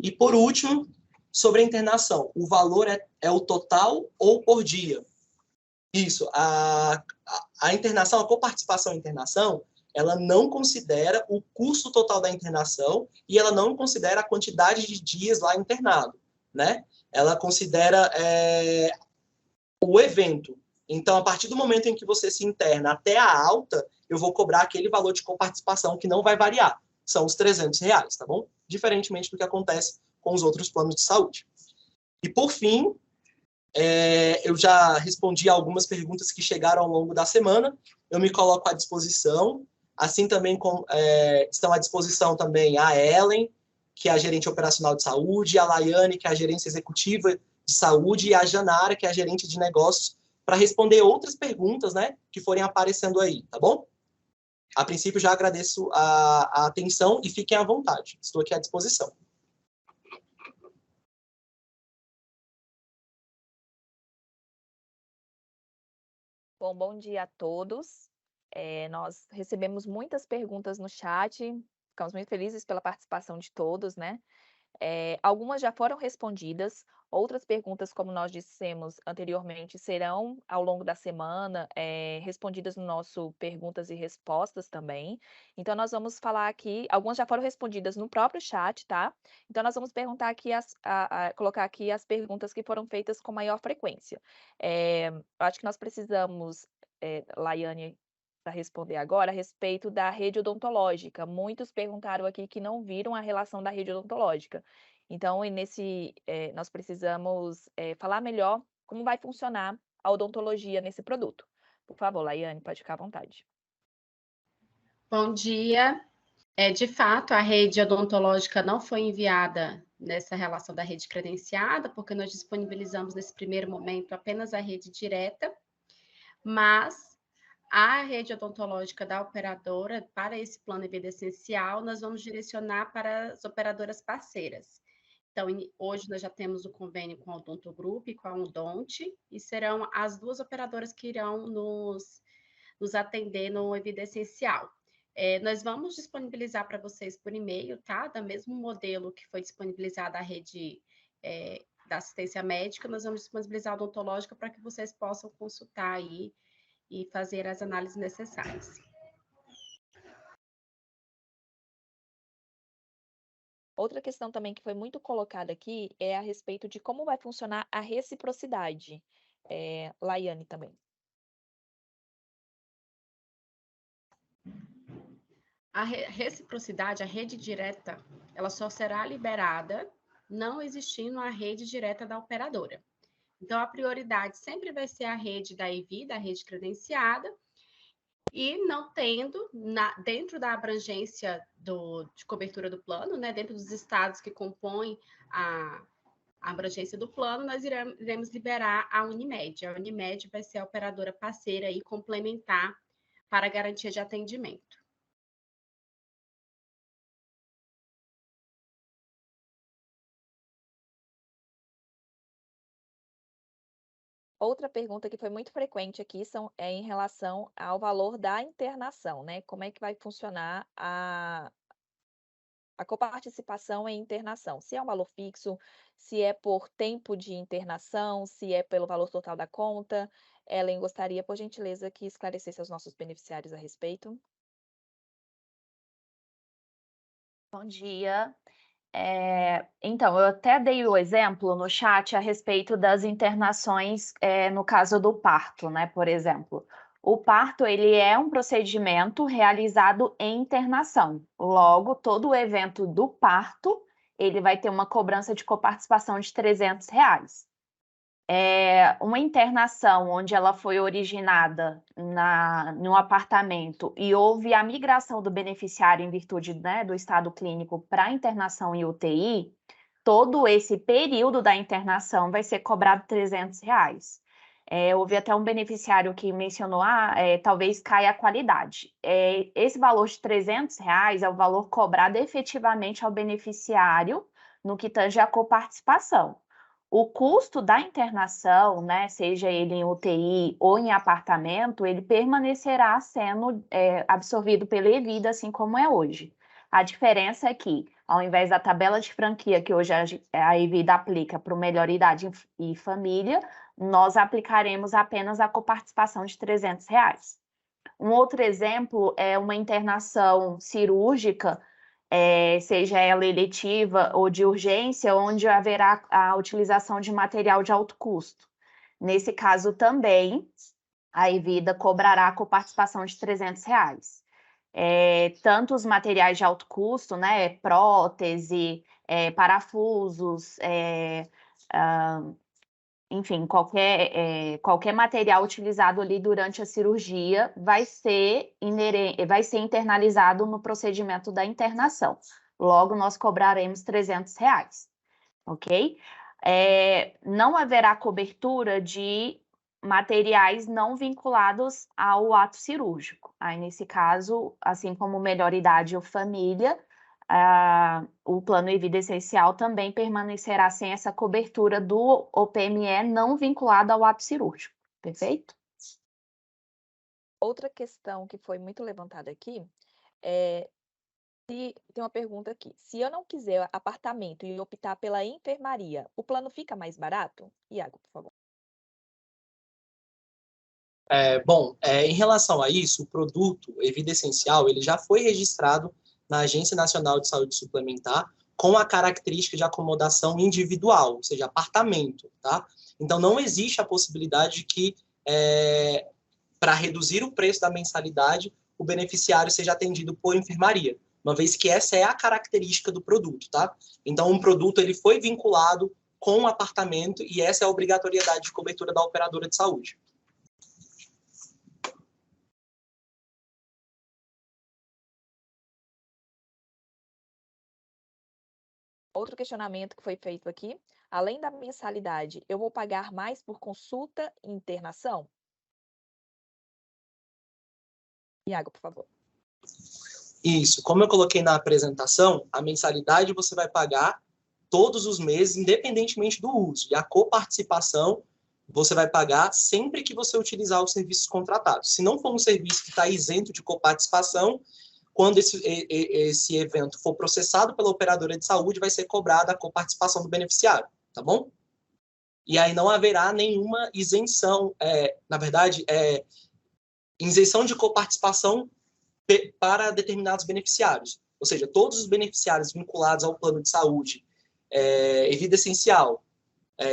E, por último, sobre a internação. O valor é o total ou por dia? Isso. A internação, a coparticipação em internação, ela não considera o custo total da internação e ela não considera a quantidade de dias lá internado, né? Ela considera o evento. Então, a partir do momento em que você se interna até a alta, eu vou cobrar aquele valor de coparticipação que não vai variar. São os R$300, tá bom? Diferentemente do que acontece com os outros planos de saúde. E, por fim, Eu já respondi algumas perguntas que chegaram ao longo da semana. Eu me coloco à disposição. Assim também estão à disposição também a Ellen, que é a gerente operacional de saúde, a Laiane, que é a gerência executiva de saúde, e a Janara, que é a gerente de negócios, para responder outras perguntas, né, que forem aparecendo aí, tá bom? A princípio, já agradeço a atenção e fiquem à vontade. Estou aqui à disposição. Bom dia a todos. Nós recebemos muitas perguntas no chat, ficamos muito felizes pela participação de todos, né? Algumas já foram respondidas, outras perguntas, como nós dissemos anteriormente, serão, ao longo da semana, respondidas no nosso perguntas e respostas também. Então, nós vamos falar aqui, algumas já foram respondidas no próprio chat, tá? Então, nós vamos perguntar aqui, colocar aqui as perguntas que foram feitas com maior frequência. Eu acho que nós precisamos, Laiane, para responder agora a respeito da rede odontológica. Muitos perguntaram aqui que não viram a relação da rede odontológica. Então, nós precisamos falar melhor como vai funcionar a odontologia nesse produto. Por favor, Laiane, pode ficar à vontade. Bom dia. De fato, a rede odontológica não foi enviada nessa relação da rede credenciada, porque nós disponibilizamos nesse primeiro momento apenas a rede direta, mas a rede odontológica da operadora, para esse plano de vida essencial, nós vamos direcionar para as operadoras parceiras. Então, hoje nós já temos o convênio com a Odonto Group e com a Odonte, e serão as duas operadoras que irão nos atender no Vida Essencial. Nós vamos disponibilizar para vocês por e-mail, tá? Do mesmo modelo que foi disponibilizada a rede da assistência médica, nós vamos disponibilizar a odontológica para que vocês possam consultar aí e fazer as análises necessárias. Outra questão também que foi muito colocada aqui é a respeito de como vai funcionar a reciprocidade. Laiane também. A reciprocidade, a rede direta, ela só será liberada não existindo a rede direta da operadora. Então, a prioridade sempre vai ser a rede da EVI, da rede credenciada, e não tendo, dentro da abrangência de cobertura do plano, né, dentro dos estados que compõem a abrangência do plano, nós iremos liberar a Unimed. A Unimed vai ser a operadora parceira e complementar para a garantia de atendimento. Outra pergunta que foi muito frequente aqui é em relação ao valor da internação, né? Como é que vai funcionar a coparticipação em internação? Se é um valor fixo, se é por tempo de internação, se é pelo valor total da conta. Ellen, gostaria, por gentileza, que esclarecesse aos nossos beneficiários a respeito. Bom dia. Então, eu até dei o exemplo no chat a respeito das internações, no caso do parto, né, por exemplo. O parto, ele é um procedimento realizado em internação. Logo, todo o evento do parto, ele vai ter uma cobrança de coparticipação de R$300. Uma internação onde ela foi originada no apartamento e houve a migração do beneficiário em virtude, né, do estado clínico para internação em UTI, todo esse período da internação vai ser cobrado R$300. Houve até um beneficiário que mencionou, talvez caia a qualidade. Esse valor de R$300 é o valor cobrado efetivamente ao beneficiário no que tange a coparticipação. O custo da internação, né, seja ele em UTI ou em apartamento, ele permanecerá sendo absorvido pela Evida, assim como é hoje. A diferença é que, ao invés da tabela de franquia que hoje a Evida aplica para o Melhor Idade e Família, nós aplicaremos apenas a coparticipação de R$300. Um outro exemplo é uma internação cirúrgica, seja ela eletiva ou de urgência, onde haverá a utilização de material de alto custo. Nesse caso também, a Evida cobrará a coparticipação de R$300. Tanto os materiais de alto custo, né, prótese, parafusos, enfim, qualquer material utilizado ali durante a cirurgia vai ser internalizado no procedimento da internação. Logo, nós cobraremos R$300, ok? Não haverá cobertura de materiais não vinculados ao ato cirúrgico. Aí, nesse caso, assim como melhor idade ou família, o plano E Vida Essencial também permanecerá sem essa cobertura do OPME não vinculado ao ato cirúrgico, perfeito? Outra questão que foi muito levantada aqui tem uma pergunta aqui. Se eu não quiser apartamento e optar pela enfermaria, o plano fica mais barato? Iago, por favor. Em relação a isso, o produto E Vida Essencial ele já foi registrado na Agência Nacional de Saúde Suplementar com a característica de acomodação individual, ou seja, apartamento, tá? Então, não existe a possibilidade de que, para reduzir o preço da mensalidade, o beneficiário seja atendido por enfermaria, uma vez que essa é a característica do produto, tá? Então, um produto ele foi vinculado com o apartamento e essa é a obrigatoriedade de cobertura da operadora de saúde. Outro questionamento que foi feito aqui, além da mensalidade, eu vou pagar mais por consulta e internação? Iago, por favor. Isso, como eu coloquei na apresentação, a mensalidade você vai pagar todos os meses, independentemente do uso. E a coparticipação você vai pagar sempre que você utilizar os serviços contratados. Se não for um serviço que está isento de coparticipação, quando esse evento for processado pela operadora de saúde, vai ser cobrada a coparticipação do beneficiário, tá bom? E aí não haverá nenhuma isenção, isenção de coparticipação para determinados beneficiários. Ou seja, todos os beneficiários vinculados ao plano de saúde e vida essencial,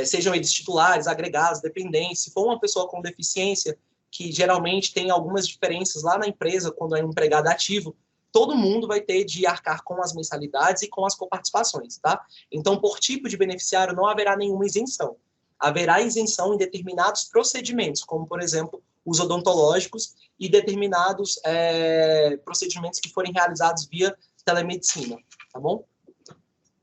sejam eles titulares, agregados, dependentes, se for uma pessoa com deficiência, que geralmente tem algumas diferenças lá na empresa, quando é um empregado ativo, todo mundo vai ter de arcar com as mensalidades e com as coparticipações, tá? Então, por tipo de beneficiário, não haverá nenhuma isenção. Haverá isenção em determinados procedimentos, como, por exemplo, os odontológicos e determinados procedimentos que forem realizados via telemedicina, tá bom?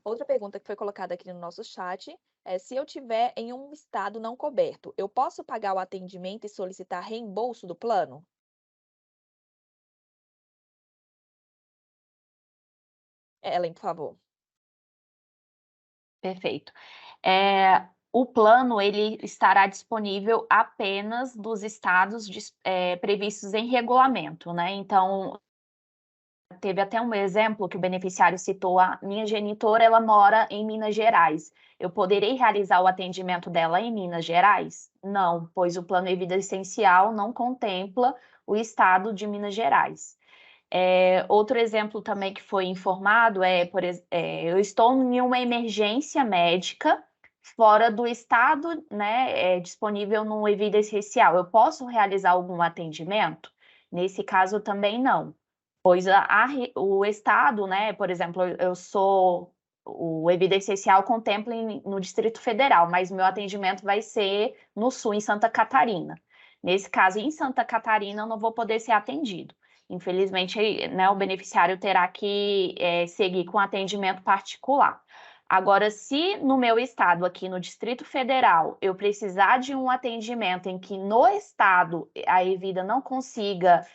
Outra pergunta que foi colocada aqui no nosso chat é: se eu tiver em um estado não coberto, eu posso pagar o atendimento e solicitar reembolso do plano? Ellen, por favor. Perfeito. O plano ele estará disponível apenas dos estados previstos em regulamento, né? Então, teve até um exemplo que o beneficiário citou, a minha genitora, ela mora em Minas Gerais. Eu poderei realizar o atendimento dela em Minas Gerais? Não, pois o plano de vida essencial não contempla o estado de Minas Gerais. Outro exemplo também que foi informado eu estou em uma emergência médica fora do estado, né, disponível no E Vida Essencial. Eu posso realizar algum atendimento? Nesse caso também não, pois o estado, né, por exemplo, o E Vida Essencial contempla no Distrito Federal, mas meu atendimento vai ser no Sul, em Santa Catarina. Nesse caso, em Santa Catarina, eu não vou poder ser atendido. Infelizmente, né, o beneficiário terá que seguir com atendimento particular. Agora, se no meu estado, aqui no Distrito Federal, eu precisar de um atendimento em que no estado a E-Vida não consiga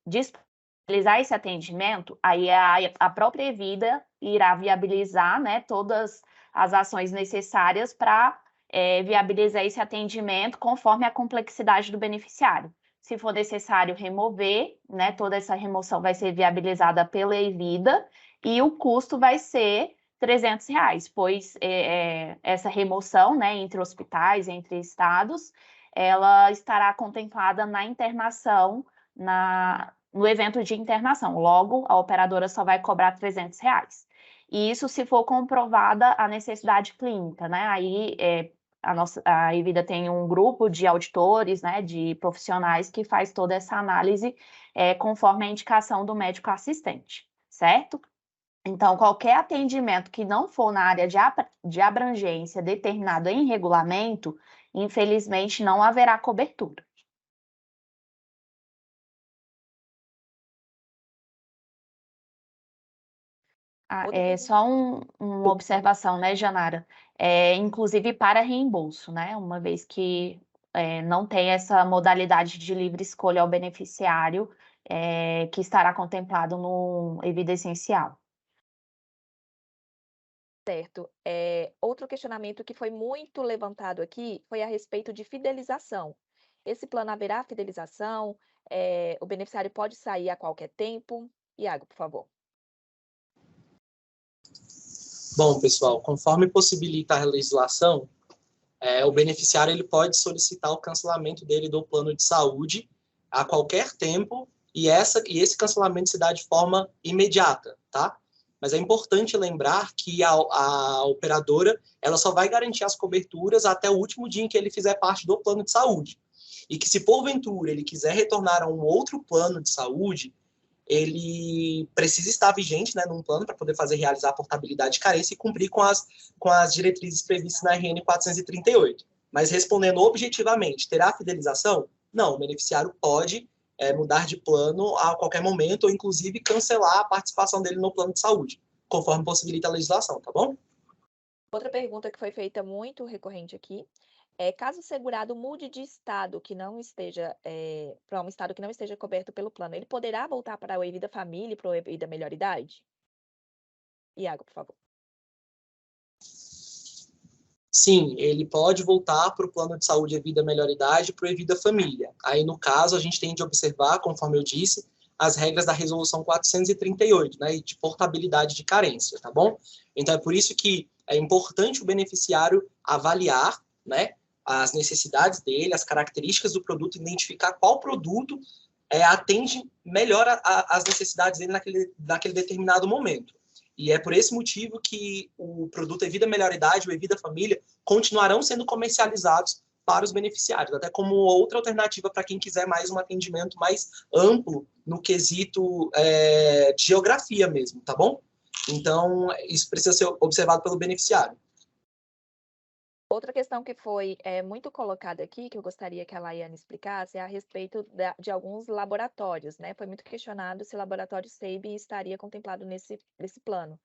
disponibilizar esse atendimento, aí a própria E-Vida irá viabilizar, né, todas as ações necessárias para viabilizar esse atendimento conforme a complexidade do beneficiário. Se for necessário remover, né, toda essa remoção vai ser viabilizada pela E-Vida e o custo vai ser R$300, pois essa remoção, né, entre hospitais, entre estados, ela estará contemplada na internação, no evento de internação. Logo, a operadora só vai cobrar R$300. E isso se for comprovada a necessidade clínica, né? Aí a E-Vida tem um grupo de auditores, né, de profissionais que faz toda essa análise conforme a indicação do médico assistente, certo? Então, qualquer atendimento que não for na área de abrangência determinado em regulamento, infelizmente, não haverá cobertura. Só uma observação, né, Janara? Inclusive para reembolso, né? Uma vez que não tem essa modalidade de livre escolha ao beneficiário, que estará contemplado no Evida Essencial. Certo. Outro questionamento que foi muito levantado aqui foi a respeito de fidelização. Esse plano haverá fidelização? O beneficiário pode sair a qualquer tempo? Iago, por favor. Bom, pessoal, conforme possibilita a legislação, o beneficiário ele pode solicitar o cancelamento dele do plano de saúde a qualquer tempo e esse cancelamento se dá de forma imediata, tá? Mas é importante lembrar que a operadora ela só vai garantir as coberturas até o último dia em que ele fizer parte do plano de saúde. E que se porventura ele quiser retornar a um outro plano de saúde, ele precisa estar vigente, né, num plano para poder realizar a portabilidade de carência e cumprir com as diretrizes previstas na RN 438. Mas respondendo objetivamente, terá fidelização? Não, o beneficiário pode mudar de plano a qualquer momento ou inclusive cancelar a participação dele no plano de saúde, conforme possibilita a legislação, tá bom? Outra pergunta que foi feita muito recorrente aqui caso o segurado mude de estado que não esteja para um estado que não esteja coberto pelo plano, ele poderá voltar para o Evida Família e para o Evida Melhor Idade? Iago, por favor. Sim, ele pode voltar para o plano de saúde Evida Melhor Idade e para o Evida Família. Aí, no caso, a gente tem de observar, conforme eu disse, as regras da Resolução 438, né, de portabilidade de carência, tá bom? Então, é por isso que é importante o beneficiário avaliar, né, as necessidades dele, as características do produto, identificar qual produto atende melhor as necessidades dele naquele determinado momento. E é por esse motivo que o produto Evida Melhor Idade e o Evida Família continuarão sendo comercializados para os beneficiários, até como outra alternativa para quem quiser mais um atendimento mais amplo no quesito de geografia mesmo, tá bom? Então, isso precisa ser observado pelo beneficiário. Outra questão que foi muito colocada aqui, que eu gostaria que a Laiane explicasse, é a respeito de alguns laboratórios, né? Foi muito questionado se o laboratório SEIB estaria contemplado nesse plano.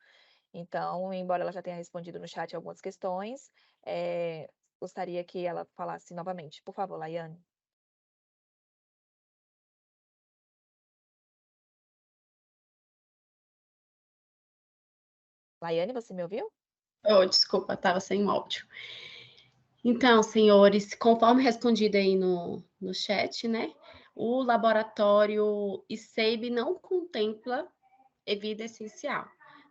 Então, embora ela já tenha respondido no chat algumas questões, gostaria que ela falasse novamente. Por favor, Laiane. Laiane, você me ouviu? Oh, desculpa, estava sem áudio. Então, senhores, conforme respondido aí no chat, né? O laboratório ICEIB não contempla Evida Essencial.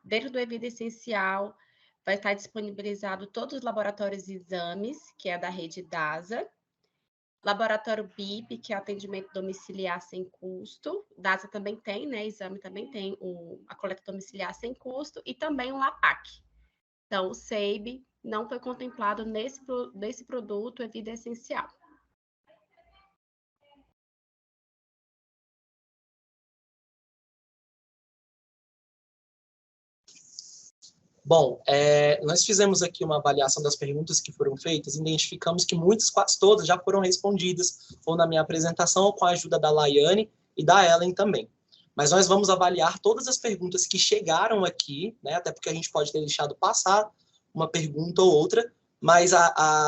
Dentro do Evida Essencial, vai estar disponibilizado todos os laboratórios de exames, que é da rede DASA, laboratório BIP, que é atendimento domiciliar sem custo, DASA também tem, né? Exame também tem a coleta domiciliar sem custo, e também o LAPAC. Então, o SEIB não foi contemplado nesse produto Evida Essencial. Bom, nós fizemos aqui uma avaliação das perguntas que foram feitas, identificamos que muitas, quase todas, já foram respondidas, ou na minha apresentação, ou com a ajuda da Laiane e da Ellen também. Mas nós vamos avaliar todas as perguntas que chegaram aqui, né, até porque a gente pode ter deixado passar uma pergunta ou outra, mas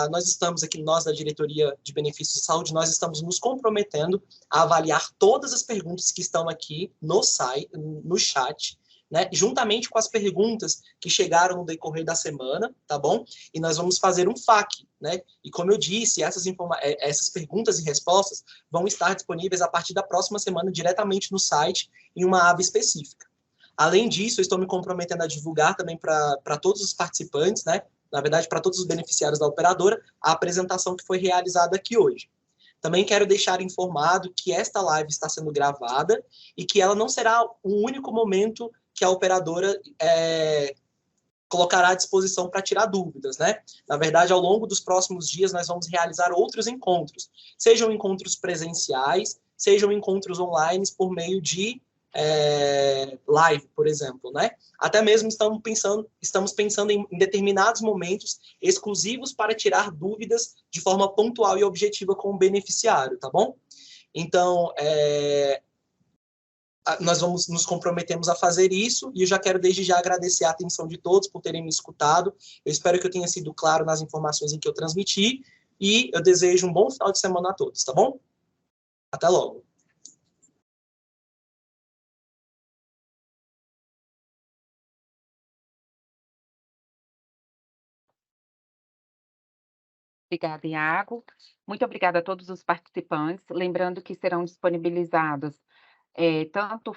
nós estamos aqui, nós da Diretoria de Benefícios de Saúde, nós estamos nos comprometendo a avaliar todas as perguntas que estão aqui no site, no chat, né, juntamente com as perguntas que chegaram no decorrer da semana, tá bom? E nós vamos fazer um FAQ, né? E como eu disse, essas perguntas e respostas vão estar disponíveis a partir da próxima semana diretamente no site, em uma aba específica. Além disso, eu estou me comprometendo a divulgar também para todos os participantes, né? Na verdade, para todos os beneficiários da operadora, a apresentação que foi realizada aqui hoje. Também quero deixar informado que esta live está sendo gravada e que ela não será o único momento que a operadora colocará à disposição para tirar dúvidas, né? Na verdade, ao longo dos próximos dias, nós vamos realizar outros encontros, sejam encontros presenciais, sejam encontros online por meio de live, por exemplo, né? Até mesmo estamos pensando em determinados momentos exclusivos para tirar dúvidas de forma pontual e objetiva com o beneficiário, tá bom? Então, nós nos comprometemos a fazer isso, e eu já quero desde já agradecer a atenção de todos por terem me escutado. Eu espero que eu tenha sido claro nas informações em que eu transmiti, e eu desejo um bom final de semana a todos, tá bom? Até logo. Obrigada, Iago. Muito obrigada a todos os participantes. Lembrando que serão disponibilizados tanto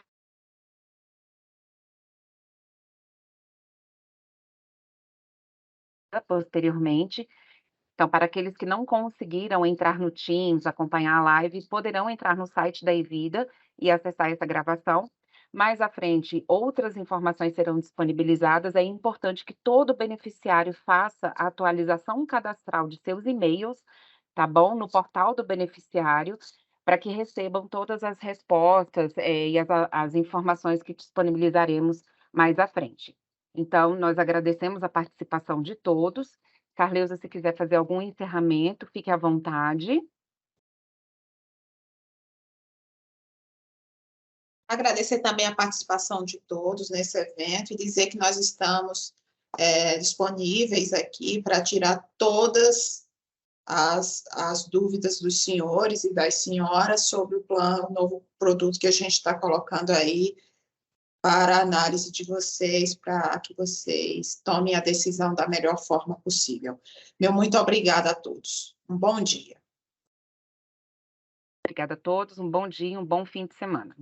posteriormente. Então, para aqueles que não conseguiram entrar no Teams, acompanhar a live, poderão entrar no site da Evida e acessar essa gravação. Mais à frente, outras informações serão disponibilizadas. É importante que todo beneficiário faça a atualização cadastral de seus e-mails, tá bom? No portal do beneficiário, para que recebam todas as respostas e as informações que disponibilizaremos mais à frente. Então, nós agradecemos a participação de todos. Carleusa, se quiser fazer algum encerramento, fique à vontade. Agradecer também a participação de todos nesse evento e dizer que nós estamos disponíveis aqui para tirar todas as dúvidas dos senhores e das senhoras sobre o plano, o novo produto que a gente está colocando aí para a análise de vocês, para que vocês tomem a decisão da melhor forma possível. Meu muito obrigada a todos. Um bom dia. Obrigada a todos, um bom dia, um bom fim de semana.